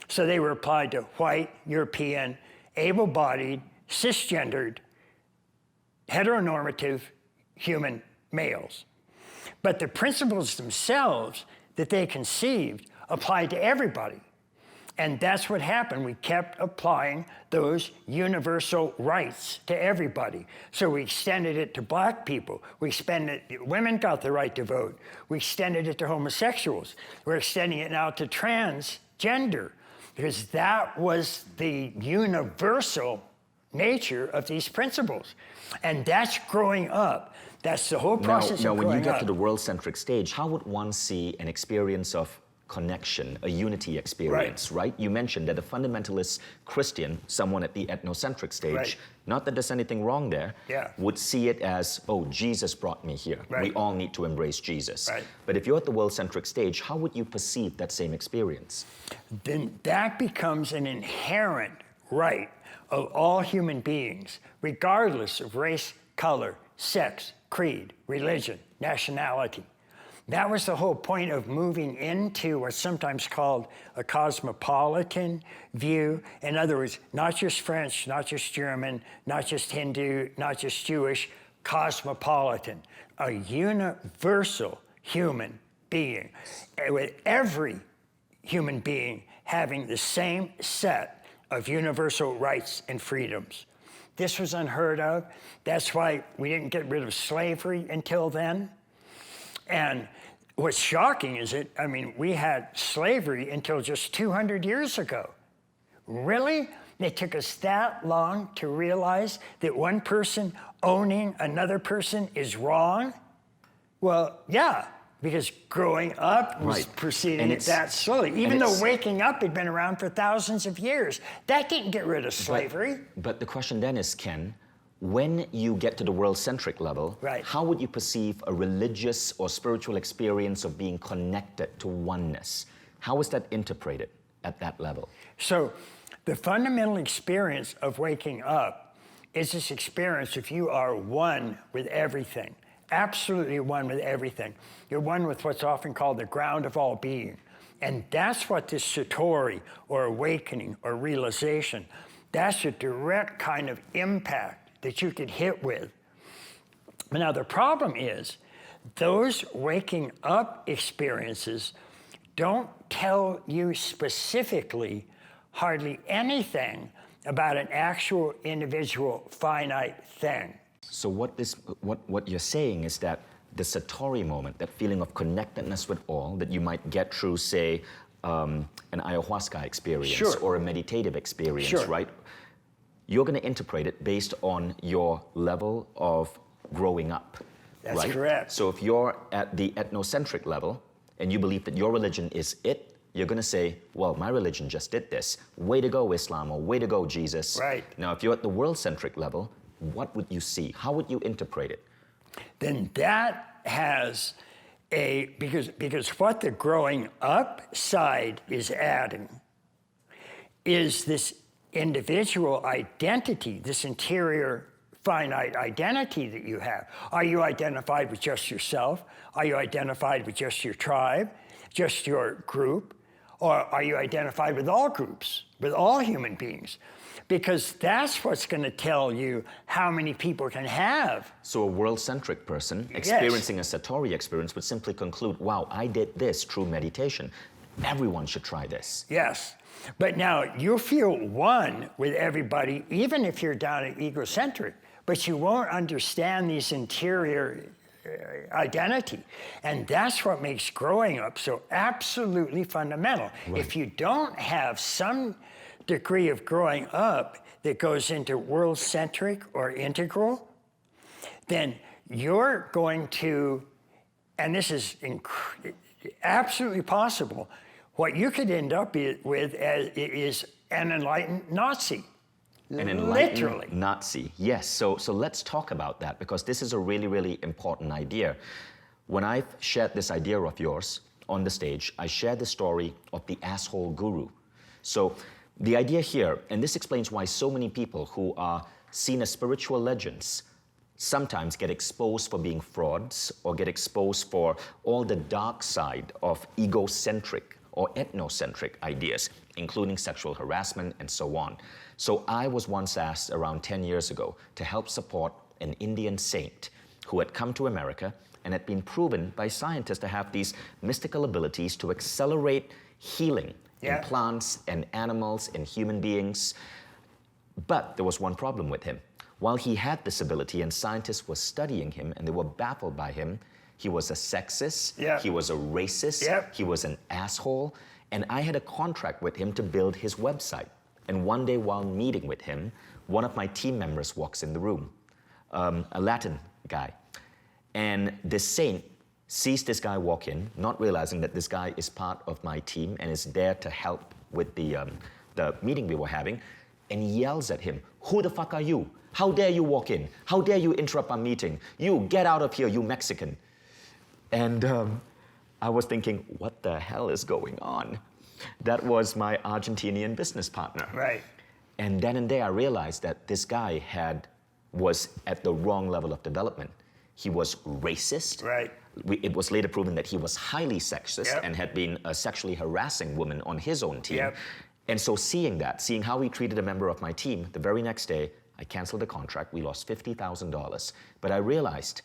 So they were applied to white, European, able-bodied, cisgendered, heteronormative human males. But the principles themselves that they conceived applied to everybody. And that's what happened. We kept applying those universal rights to everybody. So we extended it to black people. Women got the right to vote. We extended it to homosexuals. We're extending it now to transgender, because that was the universal nature of these principles. And that's growing up. That's the whole process of growing up. Now, when you get to the world-centric stage, how would one see an experience of connection, a unity experience, right? You mentioned that a fundamentalist Christian, someone at the ethnocentric stage, not that there's anything wrong there, would see it as, oh, Jesus brought me here. We all need to embrace Jesus. But if you're at the world-centric stage, how would you perceive that same experience? Then that becomes an inherent right of all human beings, regardless of race, color, sex, creed, religion, nationality. That was the whole point of moving into what's sometimes called a cosmopolitan view. In other words, not just French, not just German, not just Hindu, not just Jewish, cosmopolitan, a universal human being, with every human being having the same set of universal rights and freedoms. This was unheard of. That's why we didn't get rid of slavery until then. And what's shocking is we had slavery until just 200 years ago. Really? It took us that long to realize that one person owning another person is wrong? Well, yeah, because growing up was proceeding that slowly. Even though waking up had been around for thousands of years, that didn't get rid of slavery. But the question then is, Ken, when you get to the world-centric level, how would you perceive a religious or spiritual experience of being connected to oneness? How is that interpreted at that level? So the fundamental experience of waking up is this experience if you are one with everything, absolutely one with everything. You're one with what's often called the ground of all being. And that's what this satori, or awakening, or realization, that's a direct kind of impact that you could hit with. Now, the problem is those waking up experiences don't tell you specifically hardly anything about an actual individual finite thing. So what you're saying is that the satori moment, that feeling of connectedness with all that you might get through, say, an ayahuasca experience or a meditative experience, right? You're going to interpret it based on your level of growing up. That's correct. So if you're at the ethnocentric level and you believe that your religion is it, you're going to say, well, my religion just did this. Way to go, Islam, or way to go, Jesus. Right. Now, if you're at the world-centric level, what would you see? How would you interpret it? Then that has because what the growing up side is adding is this individual identity, this interior finite identity that you have. Are you identified with just yourself? Are you identified with just your tribe, just your group? Or are you identified with all groups, with all human beings? Because that's what's going to tell you how many people can have. So a world-centric person experiencing a satori experience would simply conclude, wow, I did this through meditation. Everyone should try this. Yes. But now you feel one with everybody, even if you're down at egocentric, but you won't understand these interior identity. And that's what makes growing up so absolutely fundamental. Right. If you don't have some degree of growing up that goes into world-centric or integral, then you're going to, and this is absolutely possible, what you could end up with is an enlightened Nazi. An enlightened Nazi, yes. So let's talk about that, because this is a really, really important idea. When I've shared this idea of yours on the stage, I shared the story of the asshole guru. So the idea here, and this explains why so many people who are seen as spiritual legends sometimes get exposed for being frauds or get exposed for all the dark side of egocentric or ethnocentric ideas, including sexual harassment and so on. So I was once asked around 10 years ago to help support an Indian saint who had come to America and had been proven by scientists to have these mystical abilities to accelerate healing in plants and animals and human beings. But there was one problem with him. While he had this ability and scientists were studying him and they were baffled by him, he was a sexist, he was a racist, he was an asshole, and I had a contract with him to build his website. And one day while meeting with him, one of my team members walks in the room, a Latin guy. And this saint sees this guy walk in, not realizing that this guy is part of my team and is there to help with the meeting we were having, and yells at him, "Who the fuck are you? How dare you walk in? How dare you interrupt our meeting? You, get out of here, you Mexican." And I was thinking, what the hell is going on? That was my Argentinian business partner. Right. And then and there I realized that this guy was at the wrong level of development. he was racist. Right. It was later proven that he was highly sexist Yep. and had been sexually harassing women on his own team. Yep. And so seeing how he treated a member of my team, the very next day, I canceled the contract. We lost $50,000. But I realized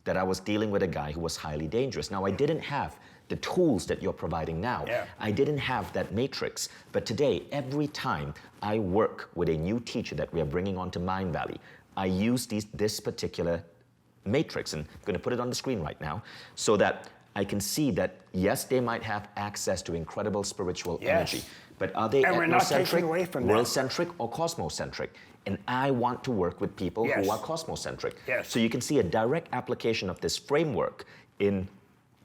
that I was dealing with a guy who was highly dangerous. Now, I didn't have the tools that you're providing now. Yeah. I didn't have that matrix. But today, every time I work with a new teacher that we are bringing onto Mindvalley, I use this particular matrix, and I'm going to put it on the screen right now, so that I can see that, yes, they might have access to incredible spiritual energy, but are they And we're not taking ethnocentric, away from that. world-centric, or cosmocentric? And I want to work with people Yes. who are cosmocentric. Yes. So you can see a direct application of this framework in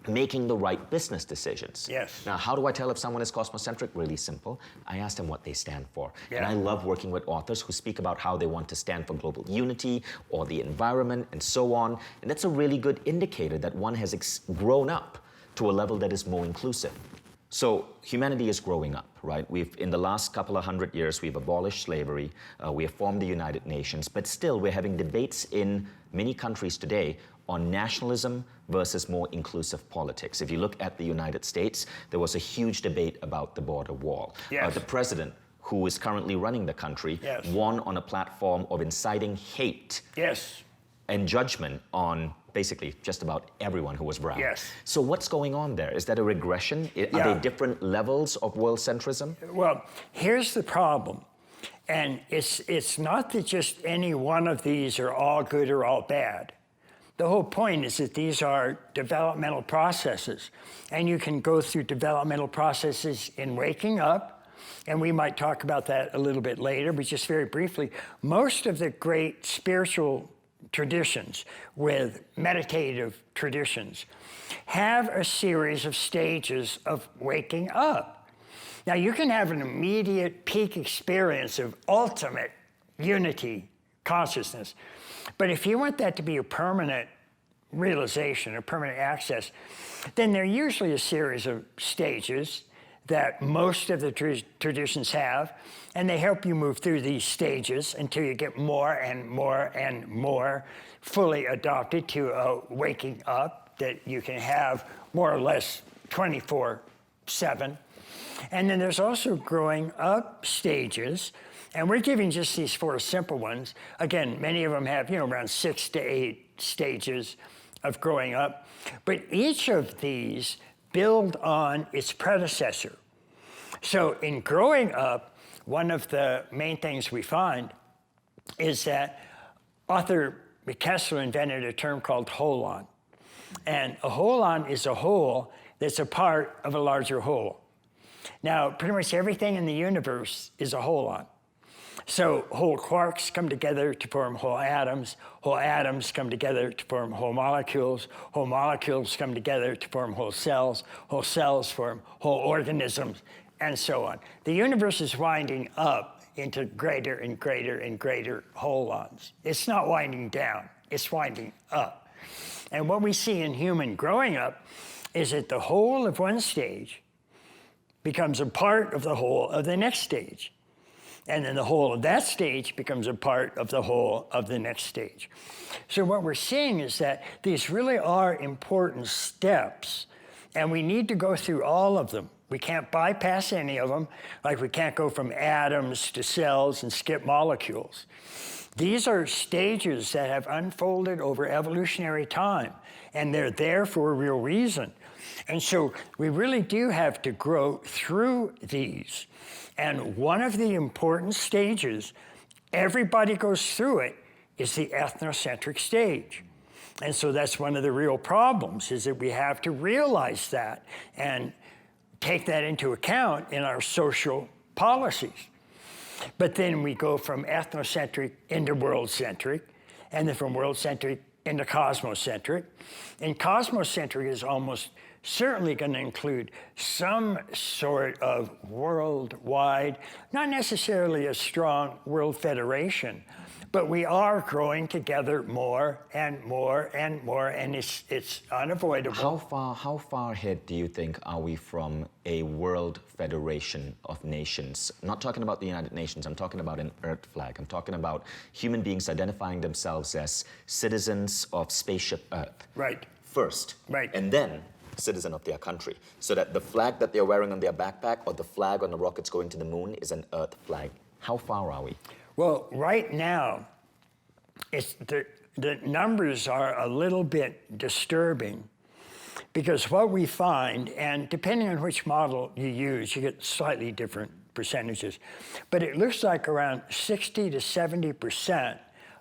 making the right business decisions. Yes. Now, how do I tell if someone is cosmocentric? Really simple. I ask them what they stand for. Yeah. And I love working with authors who speak about how they want to stand for global unity or the environment and so on. And that's a really good indicator that one has grown up to a level that is more inclusive. So humanity is growing up, right? In the last couple of 100 years, we've abolished slavery, we have formed the United Nations, but still we're having debates in many countries today on nationalism versus more inclusive politics. If you look at the United States, there was a huge debate about the border wall. Yes. The president, who is currently running the country, Yes. won on a platform of inciting hate Yes. and judgment on basically just about everyone who was brown. Yes. So what's going on there? Is that a regression? Are Yeah. they different levels of world centrism? Well, here's the problem. And it's not that just any one of these are all good or all bad. The whole point is that these are developmental processes. And you can go through developmental processes in waking up, and we might talk about that a little bit later, but just very briefly, most of the great spiritual traditions with meditative traditions have a series of stages of waking up. Now, you can have an immediate peak experience of ultimate unity consciousness, but if you want that to be a permanent realization, a permanent access, then there are usually a series of stages that most of the traditions have, and they help you move through these stages until you get more and more and more fully adopted to a waking up that you can have more or less 24/7. And then there's also growing up stages, and we're giving just these 4 simple ones. Again, many of them have, around 6 to 8 stages of growing up, but each of these build on its predecessor. So in growing up, one of the main things we find is that Arthur Kessler invented a term called holon. And a holon is a whole that's a part of a larger whole. Now, pretty much everything in the universe is a holon. So whole quarks come together to form whole atoms come together to form whole molecules come together to form whole cells form whole organisms, and so on. The universe is winding up into greater and greater and greater holons. It's not winding down, it's winding up. And what we see in human growing up is that the whole of one stage becomes a part of the whole of the next stage. And then the whole of that stage becomes a part of the whole of the next stage. So what we're seeing is that these really are important steps, and we need to go through all of them. We can't bypass any of them, like we can't go from atoms to cells and skip molecules. These are stages that have unfolded over evolutionary time, and they're there for a real reason. And so we really do have to grow through these. And one of the important stages, everybody goes through it, is the ethnocentric stage. And so that's one of the real problems, is that we have to realize that and take that into account in our social policies. But then we go from ethnocentric into world-centric, and then from world-centric into cosmocentric. And cosmocentric is almost certainly going to include some sort of worldwide, not necessarily a strong world federation, But we are growing together more and more and more, and it's unavoidable. How far ahead do you think are we from a world federation of nations? I'm not talking about the United Nations, I'm talking about an Earth flag. I'm talking about human beings identifying themselves as citizens of spaceship Earth. Right. First. Right. And then citizen of their country. So that the flag that they're wearing on their backpack or the flag on the rockets going to the moon is an Earth flag. How far are we? Well, right now, it's the numbers are a little bit disturbing, because what we find, and depending on which model you use, you get slightly different percentages, but it looks like around 60 to 70%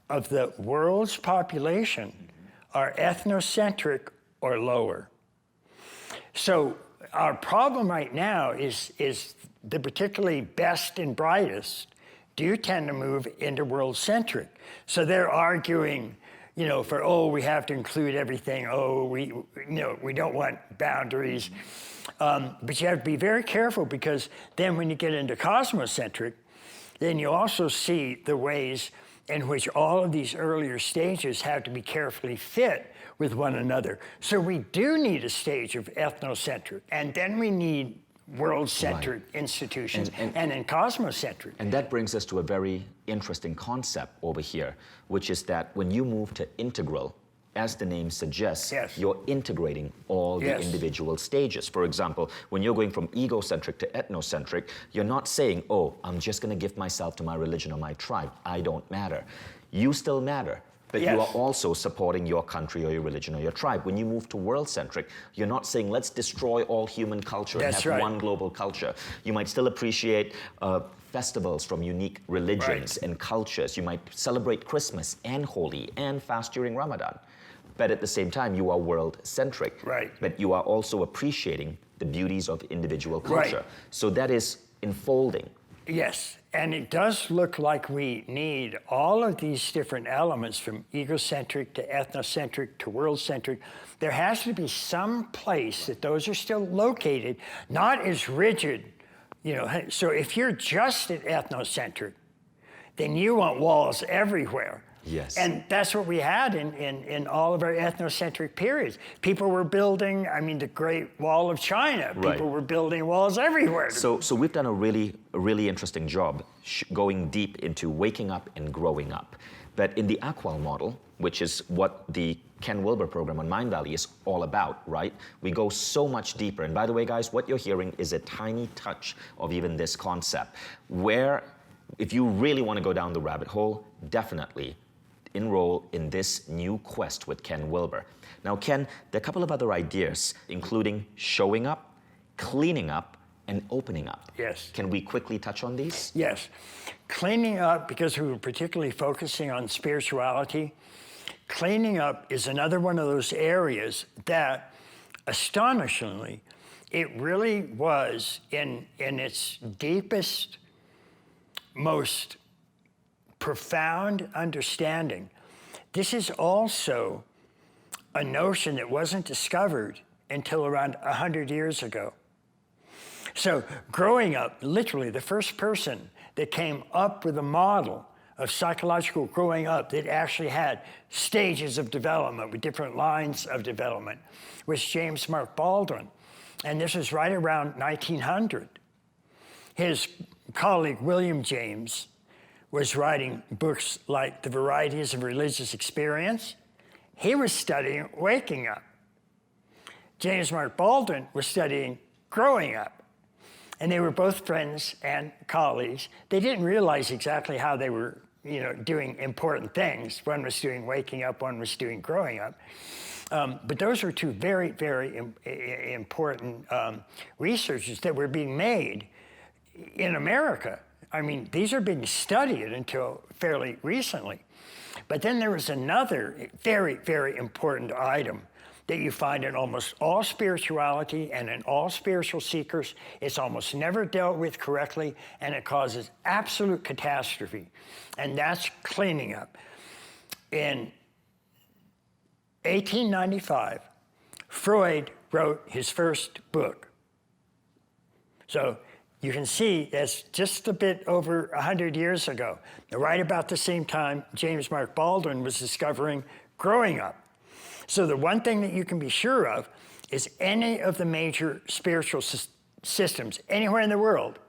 of the world's population are ethnocentric or lower. So our problem right now is the particularly best and brightest do tend to move into world-centric. So they're arguing, we have to include everything. We don't want boundaries. But you have to be very careful, because then when you get into cosmocentric, then you also see the ways in which all of these earlier stages have to be carefully fit with one another. So we do need a stage of ethnocentric, and then we need world-centric institutions, and then cosmocentric. And that brings us to a very interesting concept over here, which is that when you move to integral, as the name suggests, yes, you're integrating all the yes, individual stages. For example, when you're going from egocentric to ethnocentric, you're not saying, oh, I'm just going to give myself to my religion or my tribe. I don't matter. You still matter. But yes, you are also supporting your country or your religion or your tribe. When you move to world-centric, you're not saying, let's destroy all human culture and have right, one global culture. You might still appreciate festivals from unique religions and cultures. You might celebrate Christmas and Holi and fast during Ramadan. But at the same time, you are world-centric. Right. But you are also appreciating the beauties of individual culture. Right. So that is enfolding. Yes, and it does look like we need all of these different elements, from egocentric to ethnocentric to world-centric. There has to be some place that those are still located, not as rigid. So if you're just at ethnocentric, then you want walls everywhere. Yes. And that's what we had in all of our ethnocentric periods. People were building, the Great Wall of China. Right. People were building walls everywhere. So we've done a really interesting job going deep into waking up and growing up. But in the Aqual model, which is what the Ken Wilber program on Mindvalley is all about, right? We go so much deeper. And by the way, guys, what you're hearing is a tiny touch of even this concept, where if you really want to go down the rabbit hole, definitely enroll in this new quest with Ken Wilber. Now, Ken, there are a couple of other ideas, including showing up, cleaning up, and opening up. Yes. Can we quickly touch on these? Yes. Cleaning up, because we were particularly focusing on spirituality, cleaning up is another one of those areas that, astonishingly, it really was in its deepest, most profound understanding. This is also a notion that wasn't discovered until around 100 years ago. So growing up, literally the first person that came up with a model of psychological growing up that actually had stages of development with different lines of development was James Mark Baldwin. And this was right around 1900. His colleague, William James, was writing books like The Varieties of Religious Experience. He was studying waking up. James Mark Baldwin was studying growing up. And they were both friends and colleagues. They didn't realize exactly how they were, doing important things. One was doing waking up, one was doing growing up. But those were two very, very important researches that were being made in America. These are being studied until fairly recently. But then there was another very, very important item that you find in almost all spirituality and in all spiritual seekers. It's almost never dealt with correctly, and it causes absolute catastrophe. And that's cleaning up. In 1895, Freud wrote his first book. So you can see that's just a bit over 100 years ago. Right about the same time, James Mark Baldwin was discovering growing up. So the one thing that you can be sure of is any of the major spiritual systems anywhere in the world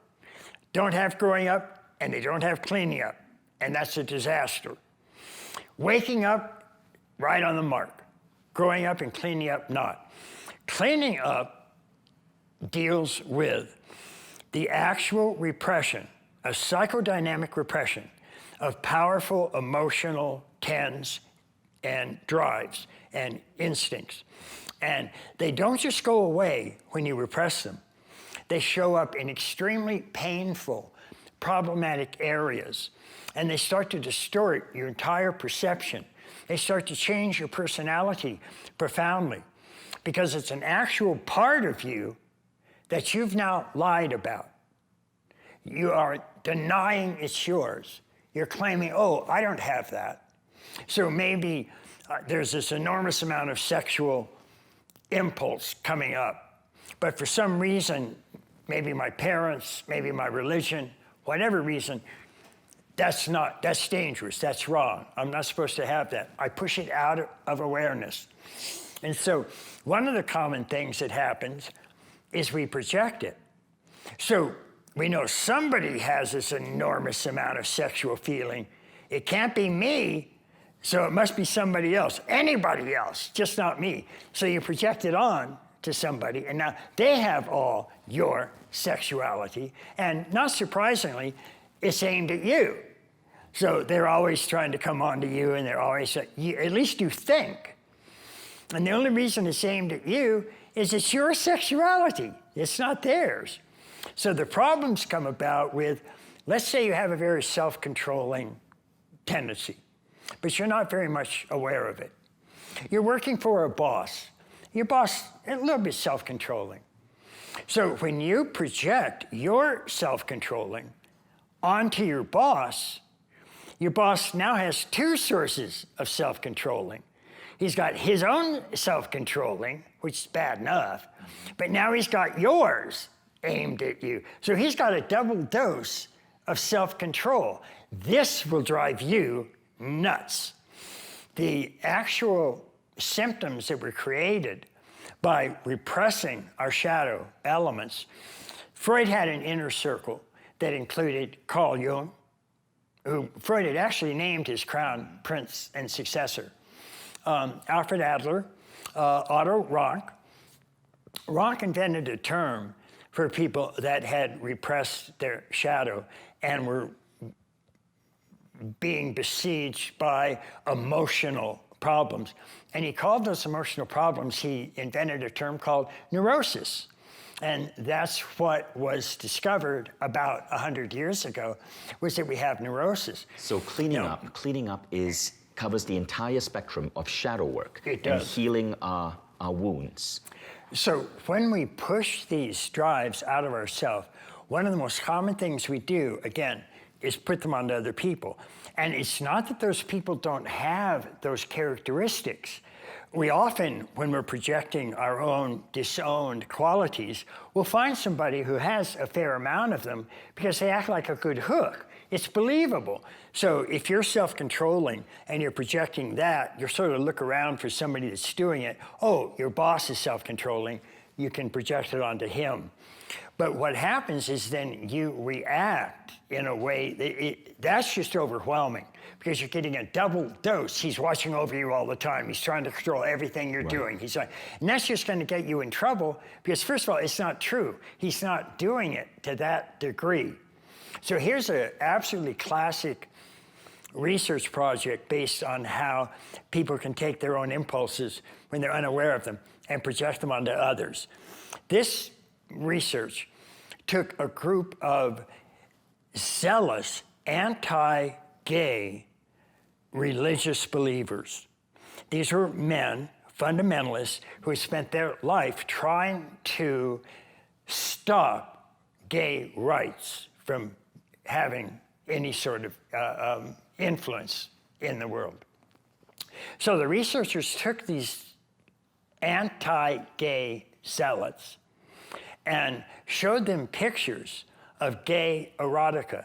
don't have growing up and they don't have cleaning up, and that's a disaster. Waking up, right on the mark. Growing up and cleaning up, not. Cleaning up deals with the actual repression, a psychodynamic repression of powerful emotional tends and drives and instincts. And they don't just go away when you repress them. They show up in extremely painful, problematic areas, and they start to distort your entire perception. They start to change your personality profoundly because it's an actual part of you that you've now lied about. You are denying it's yours. You're claiming, oh, I don't have that. So maybe there's this enormous amount of sexual impulse coming up, but for some reason, maybe my parents, maybe my religion, whatever reason, that's dangerous, that's wrong. I'm not supposed to have that. I push it out of awareness. And so one of the common things that happens is we project it. So we know somebody has this enormous amount of sexual feeling. It can't be me, so it must be somebody else, anybody else, just not me. So you project it on to somebody, and now they have all your sexuality, and not surprisingly, it's aimed at you. So they're always trying to come on to you, and they're always, at least you think. And the only reason it's aimed at you is it's your sexuality. It's not theirs. So the problems come about with, let's say you have a very self-controlling tendency, but you're not very much aware of it. You're working for a boss. Your boss, a little bit self-controlling. So when you project your self-controlling onto your boss now has two sources of self-controlling. He's got his own self-controlling, which is bad enough, but now he's got yours aimed at you. So he's got a double dose of self-control. This will drive you nuts. The actual symptoms that were created by repressing our shadow elements, Freud had an inner circle that included Carl Jung, who Freud had actually named his crown prince and successor, Alfred Adler, Otto Rank. Rank invented a term for people that had repressed their shadow and were being besieged by emotional problems. And he called those emotional problems, he invented a term called neurosis. And that's what was discovered about 100 years ago, was that we have neurosis. So cleaning up covers the entire spectrum of shadow work. It does. And healing our wounds. So when we push these drives out of ourselves, one of the most common things we do, again, is put them onto other people. And it's not that those people don't have those characteristics. We often, when we're projecting our own disowned qualities, we'll find somebody who has a fair amount of them because they act like a good hook. It's believable. So if you're self-controlling and you're projecting that, you sort of look around for somebody that's doing it. Oh, your boss is self-controlling. You can project it onto him. But what happens is then you react in a way that's just overwhelming because you're getting a double dose. He's watching over you all the time. He's trying to control everything you're doing. And that's just going to get you in trouble because, first of all, it's not true. He's not doing it to that degree. So here's an absolutely classic research project based on how people can take their own impulses when they're unaware of them and project them onto others. This research took a group of zealous, anti-gay religious believers. These were men, fundamentalists, who spent their life trying to stop gay rights from having any sort of influence in the world. So the researchers took these anti-gay zealots and showed them pictures of gay erotica.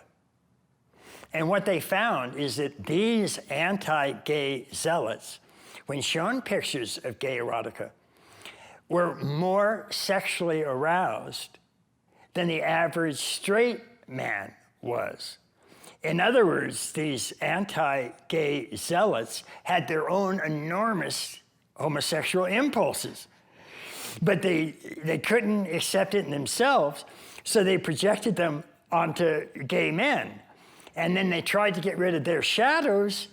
And what they found is that these anti-gay zealots, when shown pictures of gay erotica, were more sexually aroused than the average straight man was. In other words, these anti-gay zealots had their own enormous homosexual impulses, but they couldn't accept it in themselves, so they projected them onto gay men. And then they tried to get rid of their shadows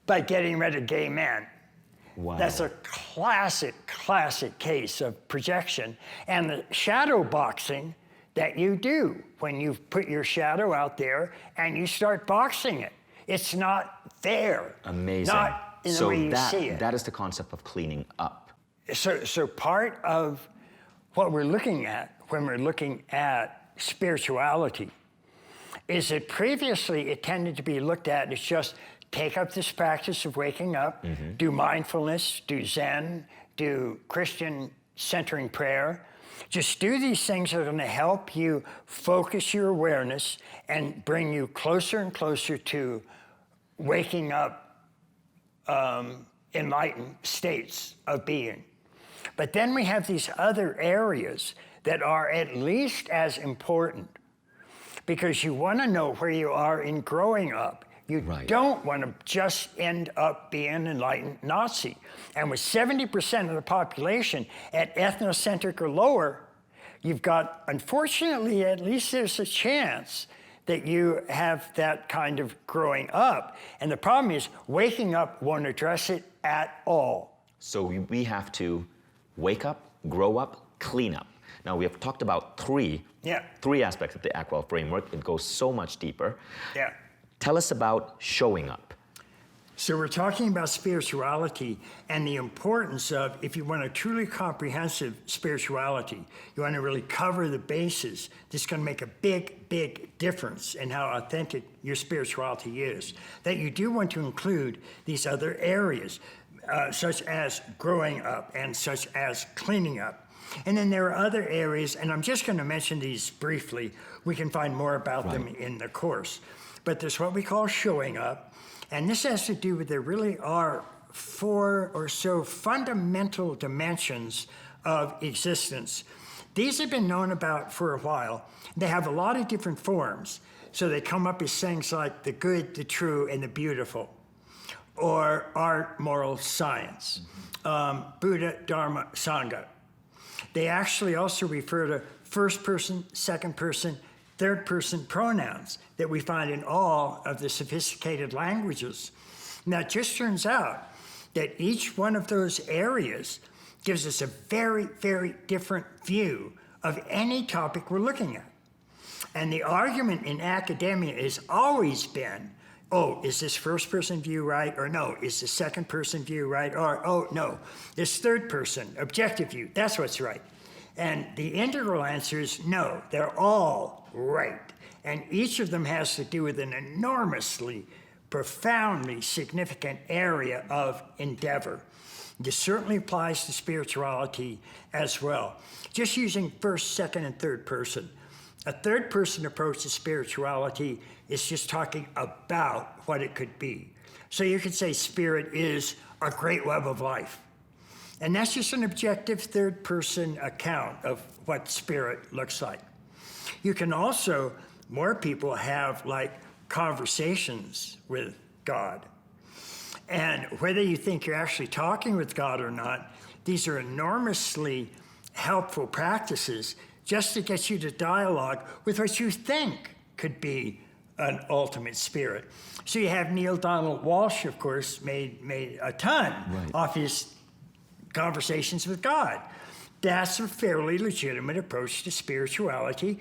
by getting rid of gay men. Wow. That's a classic case of projection. And the shadow boxing that you do when you put your shadow out there and you start boxing it. It's not there. Amazing. Not in the way you see it. That is the concept of cleaning up. So part of what we're looking at when we're looking at spirituality is that previously it tended to be looked at as just take up this practice of waking up, do mindfulness, do Zen, do Christian centering prayer. Just do these things that are going to help you focus your awareness and bring you closer and closer to waking up enlightened states of being. But then we have these other areas that are at least as important, because you want to know where you are in growing up. You don't want to just end up being an enlightened Nazi. And with 70% of the population at ethnocentric or lower, you've got, unfortunately, at least there's a chance that you have that kind of growing up. And the problem is, waking up won't address it at all. So we have to wake up, grow up, clean up. Now, we have talked about three aspects of the Ackwell framework. It goes so much deeper. Yeah. Tell us about showing up. So we're talking about spirituality and the importance of, if you want a truly comprehensive spirituality, you want to really cover the bases, this is going to make a big difference in how authentic your spirituality is. That you do want to include these other areas, such as growing up and such as cleaning up. And then there are other areas, and I'm just going to mention these briefly. We can find more about them in the course. But there's what we call showing up, and this has to do with, there really are 4 or so fundamental dimensions of existence. These have been known about for a while. They have a lot of different forms. So they come up as things like the good, the true, and the beautiful, or art, moral, science, Buddha, Dharma, Sangha. They actually also refer to first person, second person, third person pronouns that we find in all of the sophisticated languages. Now, it just turns out that each one of those areas gives us a very different view of any topic we're looking at. And the argument in academia has always been, oh, is this first person view right? Or no, is the second person view right? Or, oh, no, this third person, objective view, that's what's right. And the integral answer is no, they're all right. And each of them has to do with an enormously, profoundly significant area of endeavor. This certainly applies to spirituality as well. Just using first, second, and third person. A third person approach to spirituality is just talking about what it could be. So you could say spirit is a great web of life. And that's just an objective third person account of what spirit looks like. You can also, more people have like conversations with God. And whether you think you're actually talking with God or not, these are enormously helpful practices just to get you to dialogue with what you think could be an ultimate spirit. So you have Neil Donald Walsh, of course, made a ton off his conversations with God. That's a fairly legitimate approach to spirituality,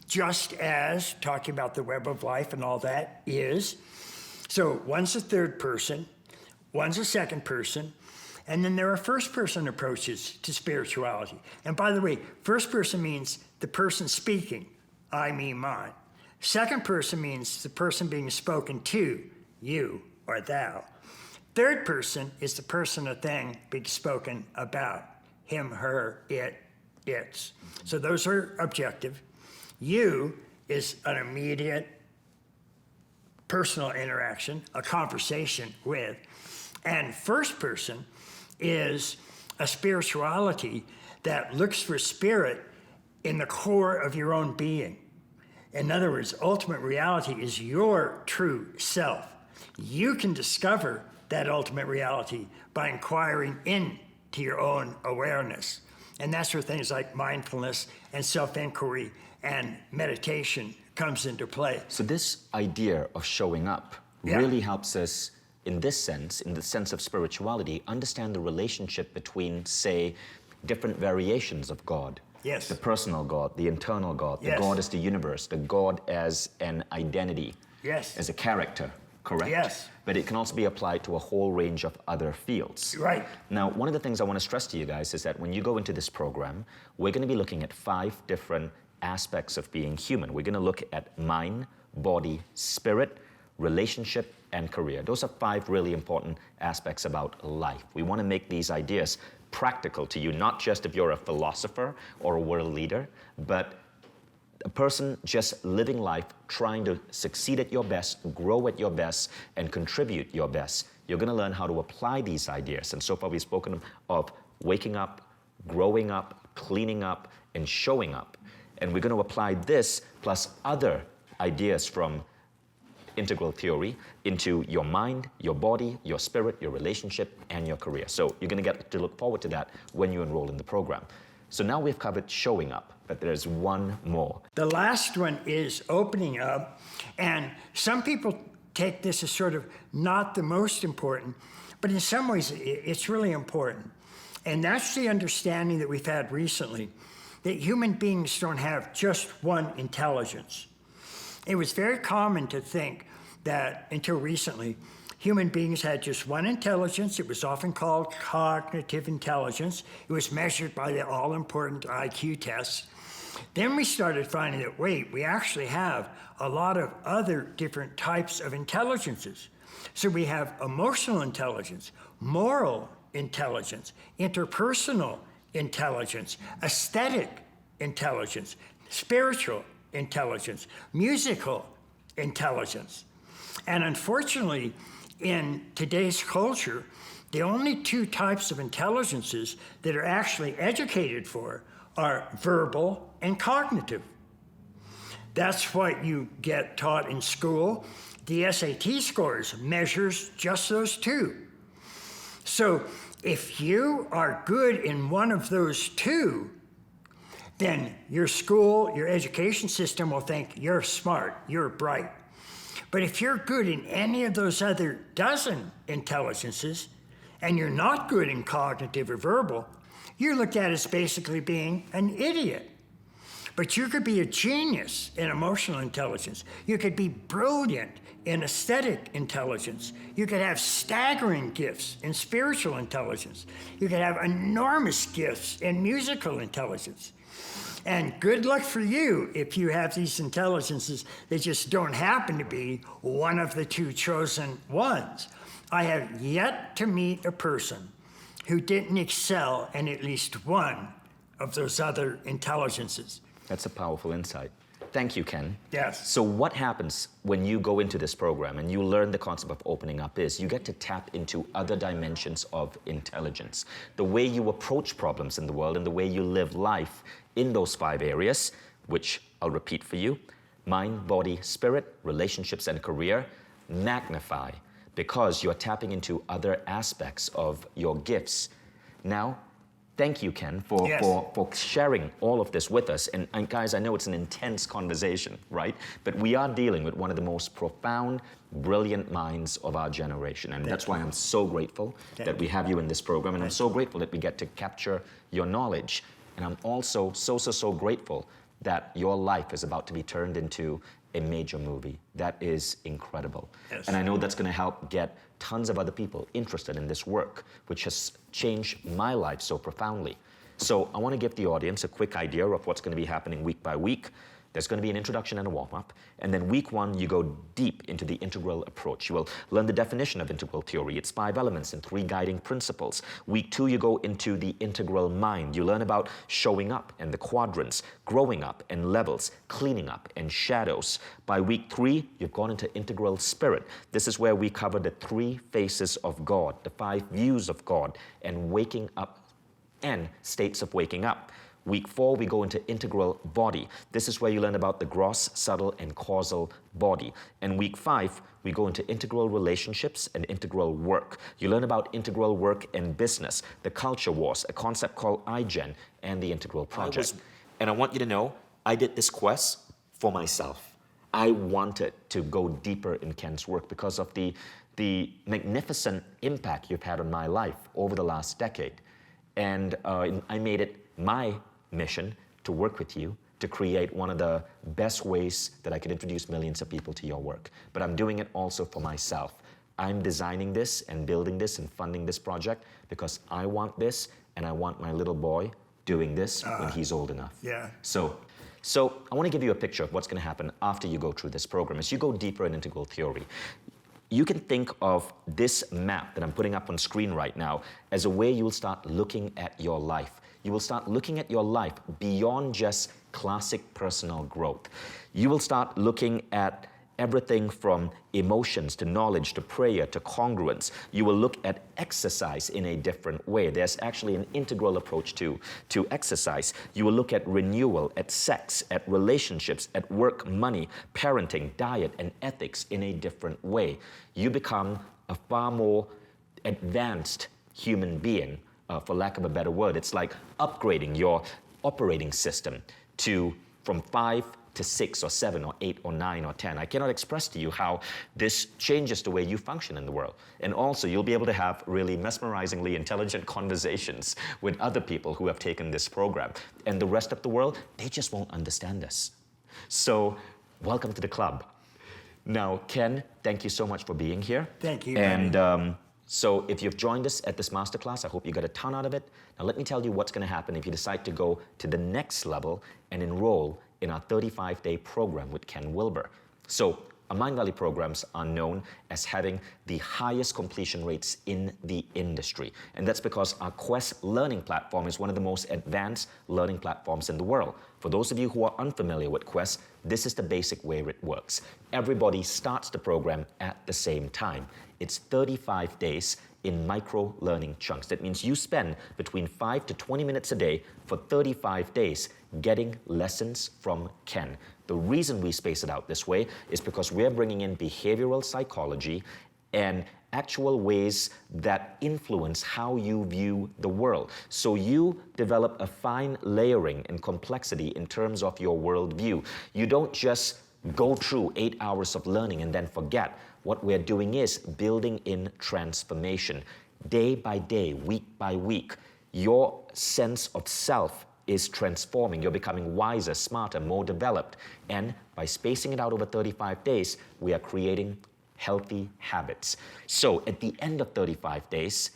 just as talking about the web of life and all that is. So one's a third person, one's a second person, and then there are first person approaches to spirituality. And by the way, first person means the person speaking, I, me, mine. Second person means the person being spoken to, you or thou. Third person is the person or thing being spoken about, him, her, it, its. So those are objective. You is an immediate personal interaction, a conversation with. And first person is a spirituality that looks for spirit in the core of your own being. In other words, ultimate reality is your true self. You can discover that ultimate reality by inquiring into your own awareness. And that's where things like mindfulness and self-inquiry and meditation comes into play. So this idea of showing up really helps us in this sense, in the sense of spirituality, understand the relationship between, say, different variations of God. Yes. The personal God, the internal God, the Yes. God as the universe, the God as an identity, Yes. as a character, correct? Yes. But it can also be applied to a whole range of other fields. Right. Now, one of the things I want to stress to you guys is that when you go into this program, we're going to be looking at 5 different aspects of being human. We're going to look at mind, body, spirit, relationship, and career. Those are 5 really important aspects about life. We want to make these ideas practical to you, not just if you're a philosopher or a world leader, but a person just living life, trying to succeed at your best, grow at your best, and contribute your best. You're going to learn how to apply these ideas. And so far we've spoken of waking up, growing up, cleaning up, and showing up. And we're going to apply this plus other ideas from integral theory into your mind, your body, your spirit, your relationship, and your career. So you're going to get to look forward to that when you enroll in the program. So now we've covered showing up, but there's one more. The last one is opening up, and some people take this as sort of not the most important, but in some ways it's really important. And that's the understanding that we've had recently, that human beings don't have just one intelligence. It was very common to think that, until recently, human beings had just one intelligence. It was often called cognitive intelligence. It was measured by the all-important IQ tests. Then we started finding that, wait, we actually have a lot of other different types of intelligences. So we have emotional intelligence, moral intelligence, interpersonal intelligence, aesthetic intelligence, spiritual intelligence, musical intelligence. And unfortunately, in today's culture, the only 2 types of intelligences that are actually educated for are verbal and cognitive. That's what you get taught in school. The SAT scores measures just those 2. So if you are good in one of those 2, then your school, your education system will think you're smart, you're bright. But if you're good in any of those other dozen intelligences, and you're not good in cognitive or verbal, you're looked at as basically being an idiot. But you could be a genius in emotional intelligence. You could be brilliant in aesthetic intelligence. You could have staggering gifts in spiritual intelligence. You could have enormous gifts in musical intelligence. And good luck for you if you have these intelligences that just don't happen to be one of the 2 chosen ones. I have yet to meet a person who didn't excel in at least one of those other intelligences. That's a powerful insight. Thank you, Ken. Yes. So what happens when you go into this program and you learn the concept of opening up is you get to tap into other dimensions of intelligence. The way you approach problems in the world and the way you live life in those 5 areas, which I'll repeat for you: mind, body, spirit, relationships, and career, magnify, because you're tapping into other aspects of your gifts. Now, thank you, Ken, for sharing all of this with us. And guys, I know it's an intense conversation, right? But we are dealing with one of the most profound, brilliant minds of our generation. And that's why I'm so grateful that we have you in this program. And I'm so grateful that we get to capture your knowledge. And I'm also so grateful that your life is about to be turned into a major movie. That is incredible. Yes. And I know that's going to help get tons of other people interested in this work, which has changed my life so profoundly. So I want to give the audience a quick idea of what's going to be happening week by week. There's going to be an introduction and a warm-up. And then week 1, you go deep into the integral approach. You will learn the definition of integral theory. It's 5 elements and 3 guiding principles. Week 2, you go into the integral mind. You learn about showing up and the quadrants, growing up and levels, cleaning up and shadows. By week 3, you've gone into integral spirit. This is where we cover the 3 faces of God, the 5 views of God, and waking up and states of waking up. Week 4, we go into integral body. This is where you learn about the gross, subtle, and causal body. And week 5, we go into integral relationships and integral work. You learn about integral work and business, the culture wars, a concept called iGen, and the integral project. And I want you to know, I did this quest for myself. I wanted to go deeper in Ken's work because of the magnificent impact you've had on my life over the last decade. And I made it my mission to work with you to create one of the best ways that I could introduce millions of people to your work. But I'm doing it also for myself. I'm designing this and building this and funding this project because I want this, and I want my little boy doing this when he's old enough. Yeah. So I want to give you a picture of what's going to happen after you go through this program. As you go deeper in integral theory, you can think of this map that I'm putting up on screen right now as a way you'll start looking at your life. You will start looking at your life beyond just classic personal growth. You will start looking at everything from emotions to knowledge to prayer to congruence. You will look at exercise in a different way. There's actually an integral approach to exercise. You will look at renewal, at sex, at relationships, at work, money, parenting, diet, and ethics in a different way. You become a far more advanced human being, for lack of a better word. It's like upgrading your operating system from 5 to 6 or 7 or 8 or 9 or 10. I cannot express to you how this changes the way you function in the world. And also, you'll be able to have really mesmerizingly intelligent conversations with other people who have taken this program. And the rest of the world, they just won't understand us. So, welcome to the club. Now, Ken, thank you so much for being here. Thank you. And so if you've joined us at this masterclass, I hope you got a ton out of it. Now let me tell you what's going to happen if you decide to go to the next level and enroll in our 35-day program with Ken Wilber. So our Mindvalley programs are known as having the highest completion rates in the industry. And that's because our Quest learning platform is one of the most advanced learning platforms in the world. For those of you who are unfamiliar with Quest, this is the basic way it works. Everybody starts the program at the same time. It's 35 days in micro-learning chunks. That means you spend between 5 to 20 minutes a day for 35 days getting lessons from Ken. The reason we space it out this way is because we're bringing in behavioral psychology and actual ways that influence how you view the world. So you develop a fine layering and complexity in terms of your worldview. You don't just go through 8 hours of learning and then forget. What we're doing is building in transformation. Day by day, week by week, your sense of self is transforming. You're becoming wiser, smarter, more developed. And by spacing it out over 35 days, we are creating healthy habits. So at the end of 35 days,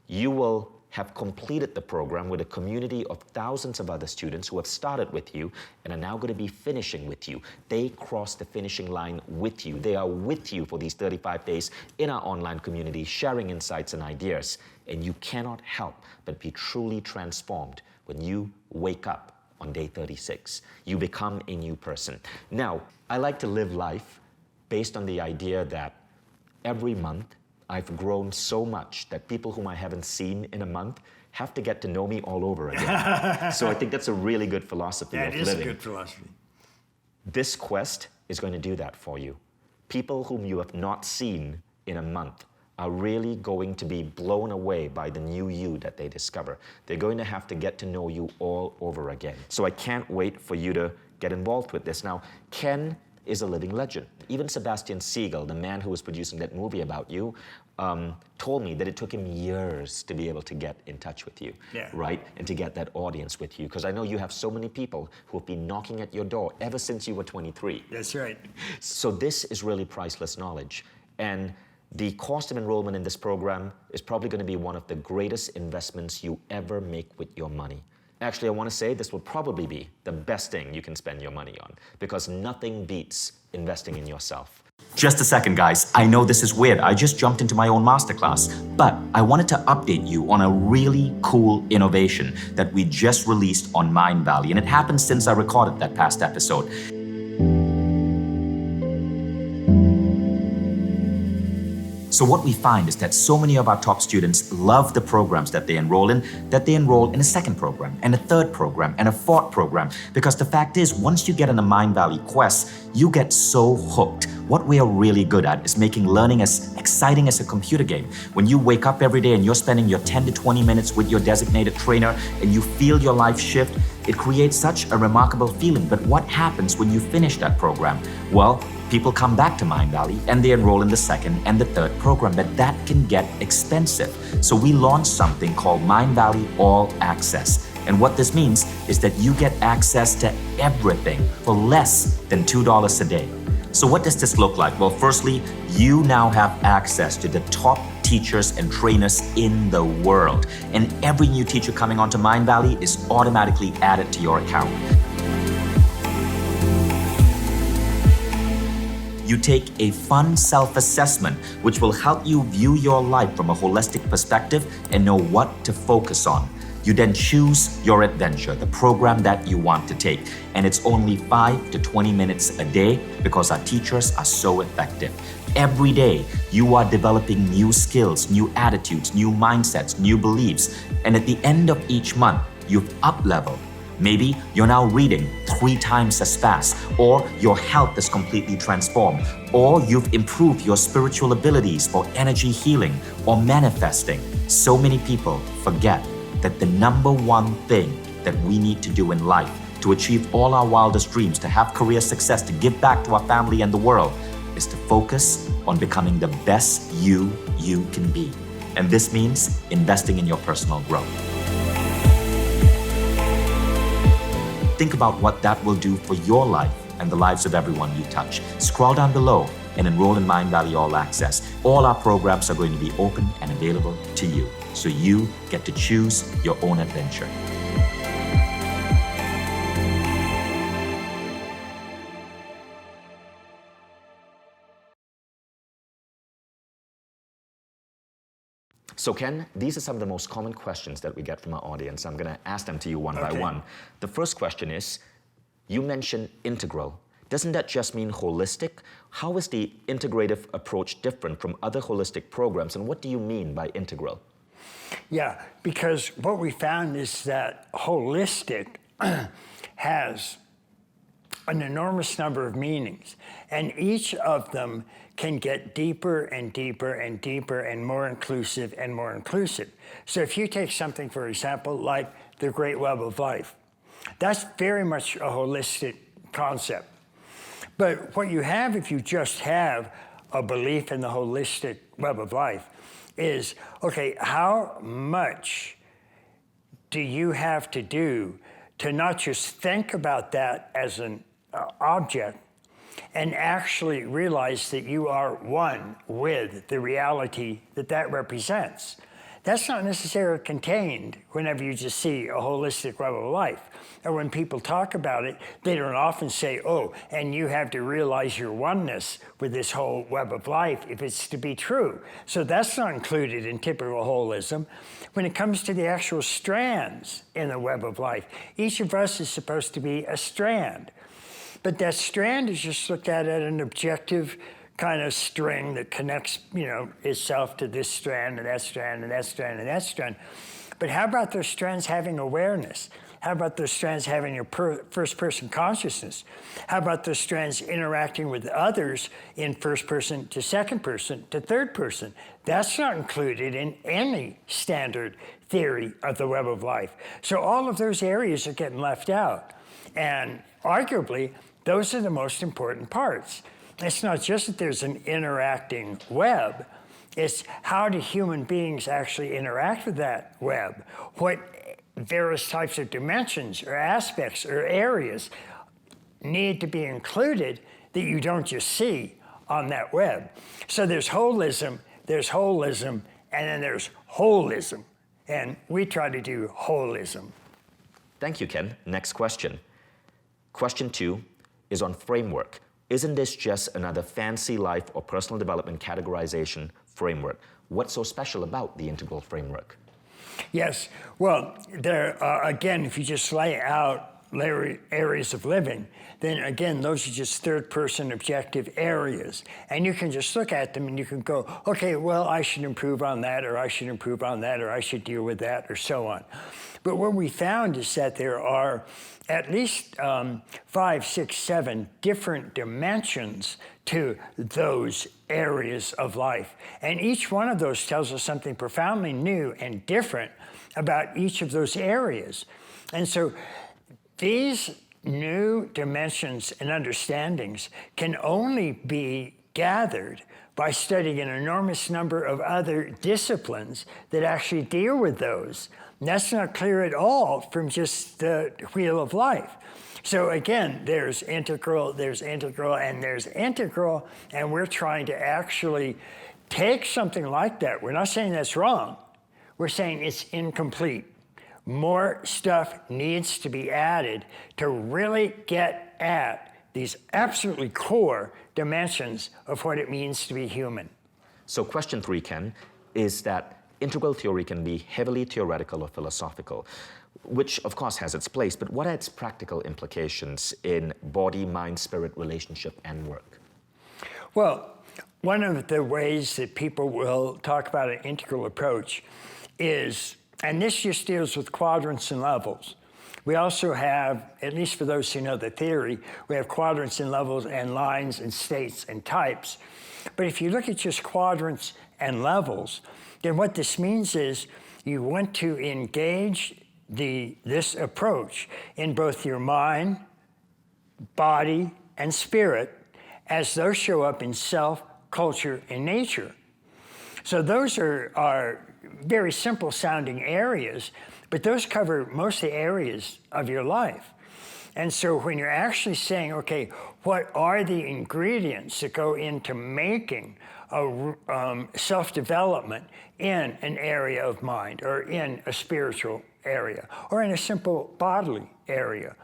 you will have completed the program with a community of thousands of other students who have started with you and are now going to be finishing with you. They cross the finishing line with you. They are with you for these 35 days in our online community, sharing insights and ideas. And you cannot help but be truly transformed when you wake up on day 36. You become a new person. Now, I like to live life based on the idea that every month I've grown so much that people whom I haven't seen in a month have to get to know me all over again. So I think that's a really good philosophy of living. That is a good philosophy. This quest is going to do that for you. People whom you have not seen in a month are really going to be blown away by the new you that they discover. They're going to have to get to know you all over again. So I can't wait for you to get involved with this. Now, Ken is a living legend. Even Sebastian Siegel, the man who was producing that movie about you, told me that it took him years to be able to get in touch with you, right? And to get that audience with you. Because I know you have so many people who have been knocking at your door ever since you were 23. That's right. So this is really priceless knowledge. And the cost of enrollment in this program is probably going to be one of the greatest investments you ever make with your money. Actually, I want to say this will probably be the best thing you can spend your money on, because nothing beats investing in yourself. Just a second, guys. I know this is weird. I just jumped into my own masterclass, but I wanted to update you on a really cool innovation that we just released on Mindvalley, and it happened since I recorded that past episode. So what we find is that so many of our top students love the programs that they enroll in, that they enroll in a second program, and a third program, and a fourth program. Because the fact is, once you get on a Mindvalley quest, you get so hooked. What we are really good at is making learning as exciting as a computer game. When you wake up every day and you're spending your 10 to 20 minutes with your designated trainer and you feel your life shift, it creates such a remarkable feeling. But what happens when you finish that program? Well, people come back to Mindvalley and they enroll in the second and the third program, but that can get expensive. So we launched something called Mindvalley All Access. And what this means is that you get access to everything for less than $2 a day. So what does this look like? Well, firstly, you now have access to the top teachers and trainers in the world. And every new teacher coming onto Mindvalley is automatically added to your account. You take a fun self-assessment, which will help you view your life from a holistic perspective and know what to focus on. You then choose your adventure, the program that you want to take. And it's only 5 to 20 minutes a day because our teachers are so effective. Every day, you are developing new skills, new attitudes, new mindsets, new beliefs. And at the end of each month, you've up-leveled. Maybe you're now reading 3 times as fast, or your health is completely transformed, or you've improved your spiritual abilities for energy healing or manifesting. So many people forget that the number one thing that we need to do in life to achieve all our wildest dreams, to have career success, to give back to our family and the world, is to focus on becoming the best you can be. And this means investing in your personal growth. Think about what that will do for your life and the lives of everyone you touch. Scroll down below and enroll in Mindvalley All Access. All our programs are going to be open and available to you, so you get to choose your own adventure. So Ken, these are some of the most common questions that we get from our audience. I'm going to ask them to you one by one. The first question is, you mentioned integral. Doesn't that just mean holistic? How is the integrative approach different from other holistic programs, and what do you mean by integral? Yeah, because what we found is that holistic has an enormous number of meanings, and each of them can get deeper and deeper and deeper and more inclusive and more inclusive. So if you take something, for example, like the Great Web of Life, that's very much a holistic concept. But what you have if you just have a belief in the holistic web of life is, okay, how much do you have to do to not just think about that as an object and actually realize that you are one with the reality that that represents? That's not necessarily contained whenever you just see a holistic web of life. Or when people talk about it, they don't often say, oh, and you have to realize your oneness with this whole web of life if it's to be true. So that's not included in typical holism. When it comes to the actual strands in the web of life, each of us is supposed to be a strand. But that strand is just looked at an objective kind of string that connects, itself to this strand and that strand and that strand and that strand. But how about those strands having awareness? How about those strands having your first-person consciousness? How about those strands interacting with others in first person to second person to third person? That's not included in any standard theory of the web of life. So all of those areas are getting left out. And arguably, those are the most important parts. It's not just that there's an interacting web, it's how do human beings actually interact with that web? What various types of dimensions or aspects or areas need to be included that you don't just see on that web. So there's holism, and then there's holism. And we try to do holism. Thank you, Ken. Next question. Question 2 is on framework. Isn't this just another fancy life or personal development categorization framework? What's so special about the integral framework? Yes. Well, there again, if you just lay out areas of living, then again, those are just third-person objective areas. And you can just look at them and you can go, okay, well, I should improve on that, or I should improve on that, or I should deal with that, or so on. But what we found is that there are at least 5, 6, 7 different dimensions to those areas of life. And each one of those tells us something profoundly new and different about each of those areas. And so these new dimensions and understandings can only be gathered by studying an enormous number of other disciplines that actually deal with those. And that's not clear at all from just the wheel of life. So again, there's integral, and there's integral, and we're trying to actually take something like that. We're not saying that's wrong. We're saying it's incomplete. More stuff needs to be added to really get at these absolutely core dimensions of what it means to be human. So question 3, Ken, is that integral theory can be heavily theoretical or philosophical, which of course has its place, but what are its practical implications in body, mind, spirit, relationship, and work? Well, one of the ways that people will talk about an integral approach is, and this just deals with quadrants and levels. We also have, at least for those who know the theory, we have quadrants and levels and lines and states and types. But if you look at just quadrants and levels, then what this means is you want to engage this approach in both your mind, body, and spirit as those show up in self, culture, and nature. So those are very simple sounding areas, but those cover most of the areas of your life. And so when you're actually saying, okay, what are the ingredients that go into making a self-development in an area of mind, or in a spiritual area, or in a simple bodily area?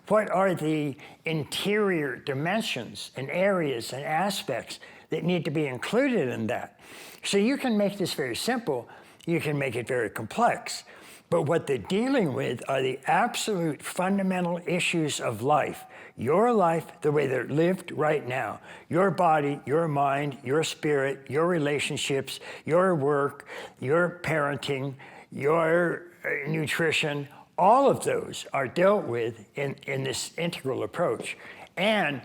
What are the interior dimensions and areas and aspects that need to be included in that? So you can make this very simple, you can make it very complex. But what they're dealing with are the absolute fundamental issues of life. Your life, the way they're lived right now. Your body, your mind, your spirit, your relationships, your work, your parenting, your nutrition, all of those are dealt with in this integral approach. And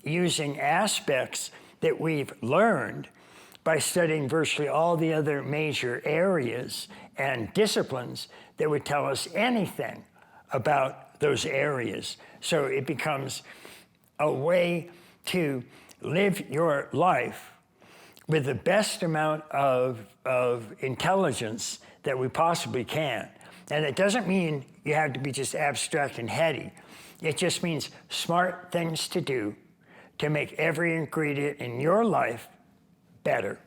using aspects that we've learned by studying virtually all the other major areas and disciplines that would tell us anything about those areas. So it becomes a way to live your life with the best amount of intelligence that we possibly can. And it doesn't mean you have to be just abstract and heady. It just means smart things to do to make every ingredient in your life better.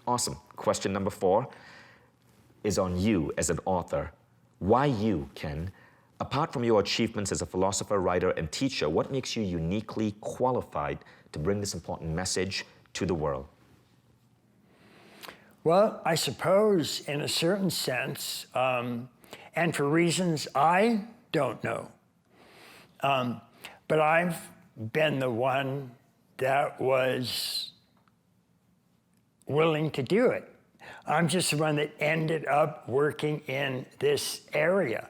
Awesome. Question number 4 is on you as an author. Why you, Ken? Apart from your achievements as a philosopher, writer, and teacher, what makes you uniquely qualified to bring this important message to the world? Well, I suppose in a certain sense, and for reasons I don't know, but I've been the one that was willing to do it. I'm just the one that ended up working in this area.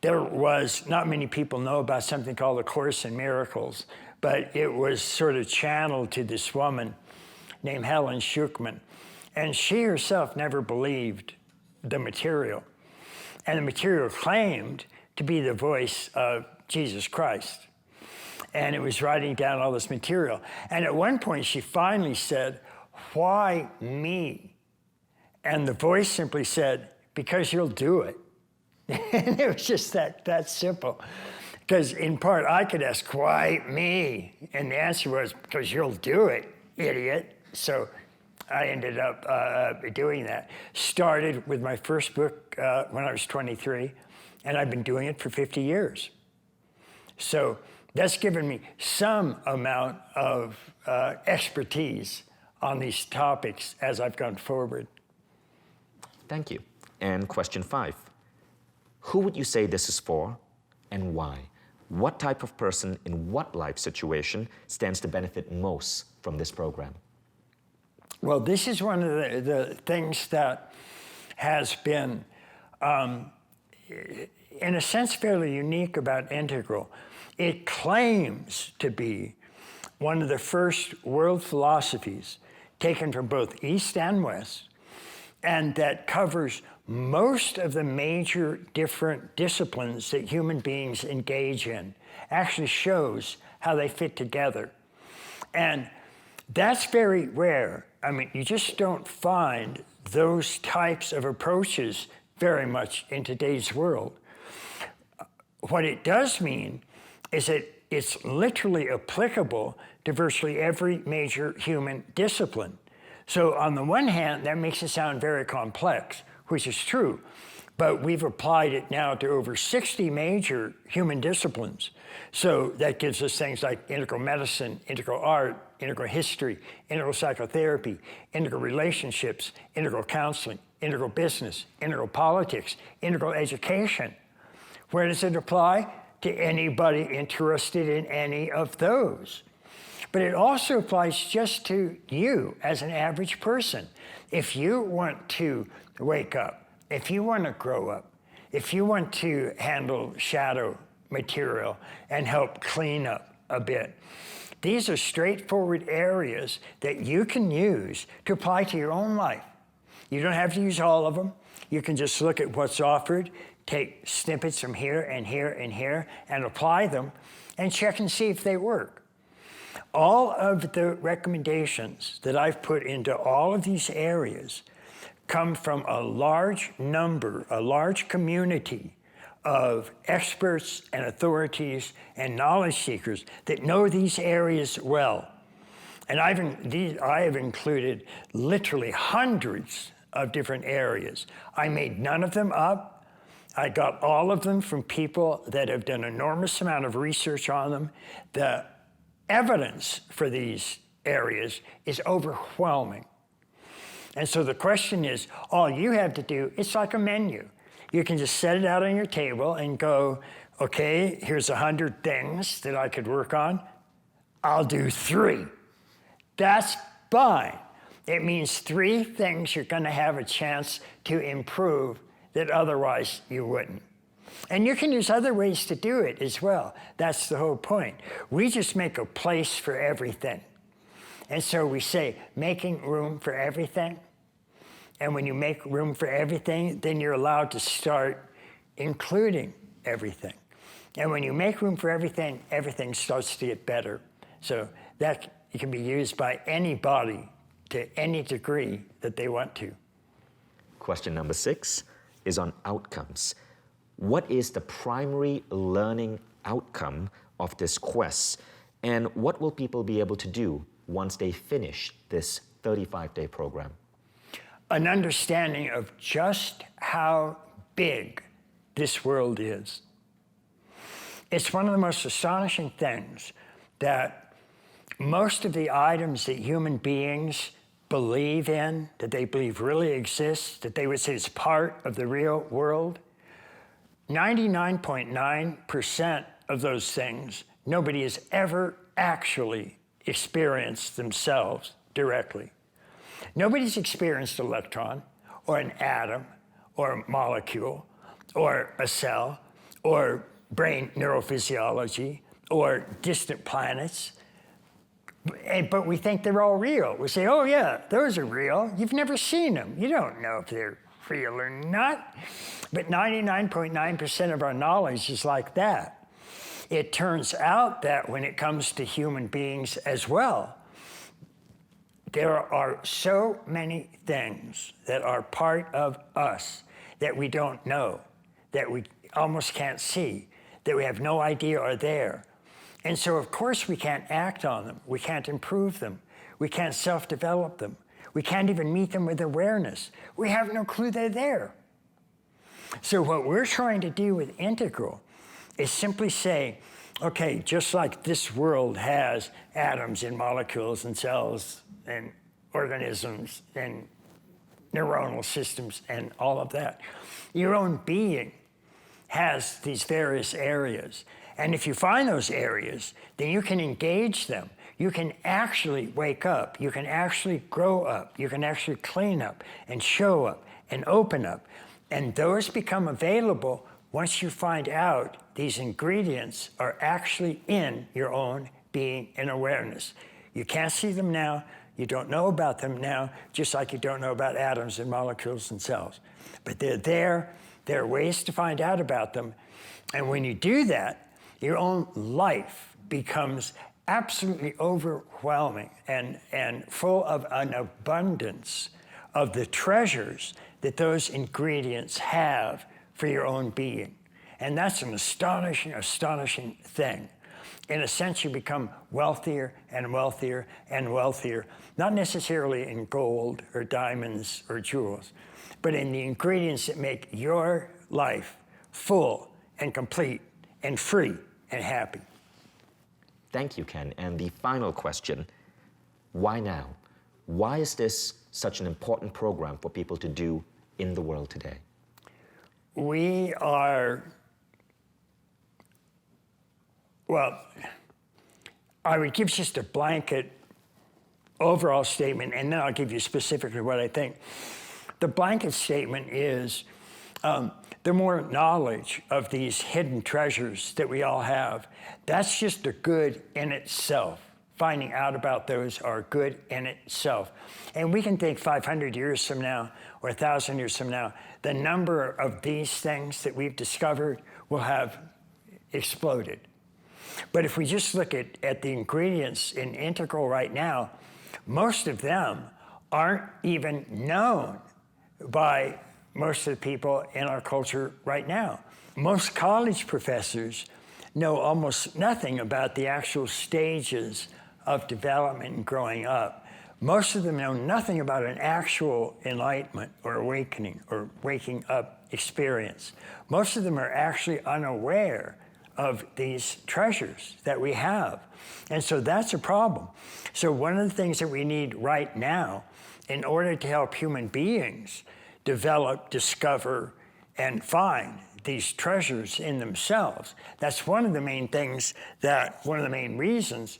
There was, not many people know about something called A Course in Miracles, but it was sort of channeled to this woman named Helen Schuchman. And she herself never believed the material. And the material claimed to be the voice of Jesus Christ. And it was writing down all this material. And at one point, she finally said, "Why me?" And the voice simply said, "Because you'll do it." And it was just that simple. Because in part, I could ask, "Why me?" And the answer was, "Because you'll do it, idiot." So I ended up doing that. Started with my first book when I was 23, and I've been doing it for 50 years. So that's given me some amount of expertise on these topics as I've gone forward. Thank you. And question 5. Who would you say this is for and why? What type of person in what life situation stands to benefit most from this program? Well, this is one of the things that has been, in a sense, fairly unique about Integral. It claims to be one of the first world philosophies taken from both East and West, and that covers most of the major different disciplines that human beings engage in, actually shows how they fit together. And that's very rare. I mean, you just don't find those types of approaches very much in today's world. What it does mean is that it's literally applicable to virtually every major human discipline. So on the one hand, that makes it sound very complex, which is true, but we've applied it now to over 60 major human disciplines. So that gives us things like integral medicine, integral art, integral history, integral psychotherapy, integral relationships, integral counseling, integral business, integral politics, integral education. Where does it apply? To anybody interested in any of those. But it also applies just to you as an average person. If you want to wake up, if you want to grow up, if you want to handle shadow material and help clean up a bit, these are straightforward areas that you can use to apply to your own life. You don't have to use all of them. You can just look at what's offered, take snippets from here and here and here, and apply them, and check and see if they work. All of the recommendations that I've put into all of these areas come from a large number, a large community of experts and authorities and knowledge seekers that know these areas well. And I have included literally hundreds of different areas. I made none of them up. I got all of them from people that have done an enormous amount of research on them. The evidence for these areas is overwhelming. And so the question is, all you have to do, it's like a menu. You can just set it out on your table and go, okay, here's 100 things that I could work on. I'll do 3. That's fine. It means 3 things you're going to have a chance to improve that otherwise you wouldn't. And you can use other ways to do it as well. That's the whole point. We just make a place for everything. And so we say, making room for everything. And when you make room for everything, then you're allowed to start including everything. And when you make room for everything, everything starts to get better. So that it can be used by anybody to any degree that they want to. Question number 6 is on outcomes. What is the primary learning outcome of this quest? And what will people be able to do once they finish this 35-day program? An understanding of just how big this world is. It's one of the most astonishing things that most of the items that human beings believe in, that they believe really exist, that they would say is part of the real world, 99.9% of those things nobody has ever actually experienced themselves directly. Nobody's experienced an electron, or an atom, or a molecule, or a cell, or brain neurophysiology, or distant planets. But we think they're all real. We say, oh yeah, those are real. You've never seen them. You don't know if they're real or not. But 99.9% of our knowledge is like that. It turns out that when it comes to human beings as well, there are so many things that are part of us that we don't know, that we almost can't see, that we have no idea are there. And so, of course, we can't act on them. We can't improve them. We can't self-develop them. We can't even meet them with awareness. We have no clue they're there. So what we're trying to do with integral is simply say, okay, just like this world has atoms and molecules and cells and organisms and neuronal systems and all of that, your own being has these various areas. And if you find those areas, then you can engage them. You can actually wake up. You can actually grow up. You can actually clean up and show up and open up. And those become available once you find out these ingredients are actually in your own being and awareness. You can't see them now. You don't know about them now, just like you don't know about atoms and molecules and cells. But they're there. There are ways to find out about them. And when you do that, your own life becomes absolutely overwhelming and full of an abundance of the treasures that those ingredients have for your own being. And that's an astonishing, astonishing thing. In a sense, you become wealthier and wealthier and wealthier, not necessarily in gold or diamonds or jewels, but in the ingredients that make your life full and complete and free and happy. Thank you, Ken. And the final question, why now? Why is this such an important program for people to do in the world today? We are, well, I would give just a blanket overall statement, and then I'll give you specifically what I think. The blanket statement is the more knowledge of these hidden treasures that we all have, that's just a good in itself. Finding out about those are good in itself. And we can think 500 years from now or 1,000 years from now, the number of these things that we've discovered will have exploded. But if we just look at the ingredients in integral right now, most of them aren't even known by most of the people in our culture right now. Most college professors know almost nothing about the actual stages of development and growing up. Most of them know nothing about an actual enlightenment or awakening or waking up experience. Most of them are actually unaware of these treasures that we have. And so that's a problem. So one of the things that we need right now in order to help human beings develop, discover, and find these treasures in themselves, that's one of the main things one of the main reasons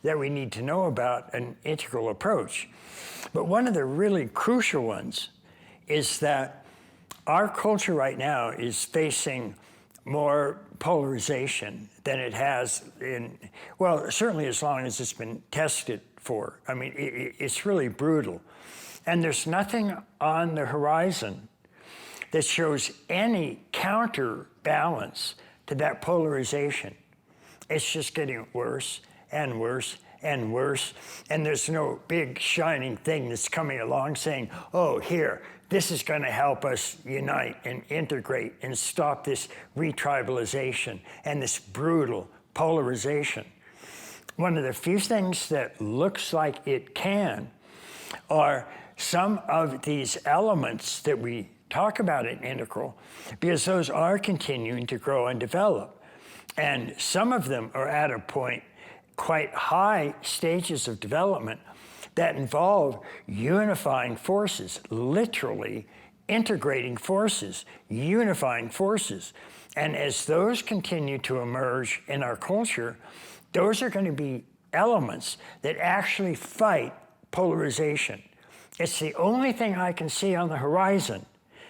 that we need to know about an integral approach. But one of the really crucial ones is that our culture right now is facing more polarization than it has in, well, certainly as long as it's been tested for. I mean, it's really brutal. And there's nothing on the horizon that shows any counterbalance to that polarization. It's just getting worse and worse and worse. And there's no big shining thing that's coming along saying, oh, here, this is going to help us unite and integrate and stop this retribalization and this brutal polarization. One of the few things that looks like it can are some of these elements that we talk about in integral, because those are continuing to grow and develop. And some of them are at a point, quite high stages of development, that involve unifying forces, literally integrating forces, unifying forces. And as those continue to emerge in our culture, those are going to be elements that actually fight polarization. It's the only thing I can see on the horizon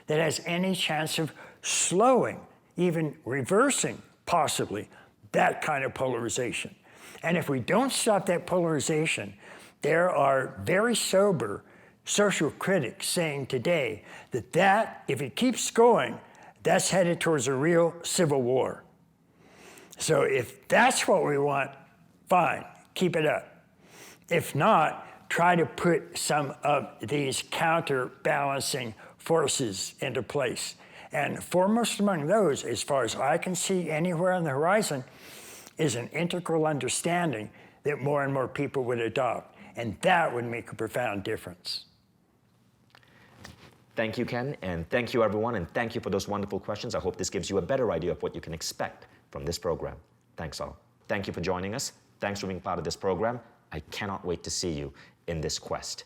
that has any chance of slowing, even reversing, possibly, that kind of polarization. And if we don't stop that polarization, there are very sober social critics saying today that if it keeps going, that's headed towards a real civil war. So if that's what we want, fine, keep it up. If not, try to put some of these counterbalancing forces into place. And foremost among those, as far as I can see anywhere on the horizon, is an integral understanding that more and more people would adopt. And that would make a profound difference. Thank you, Ken, and thank you, everyone, and thank you for those wonderful questions. I hope this gives you a better idea of what you can expect from this program. Thanks all. Thank you for joining us. Thanks for being part of this program. I cannot wait to see you in this quest.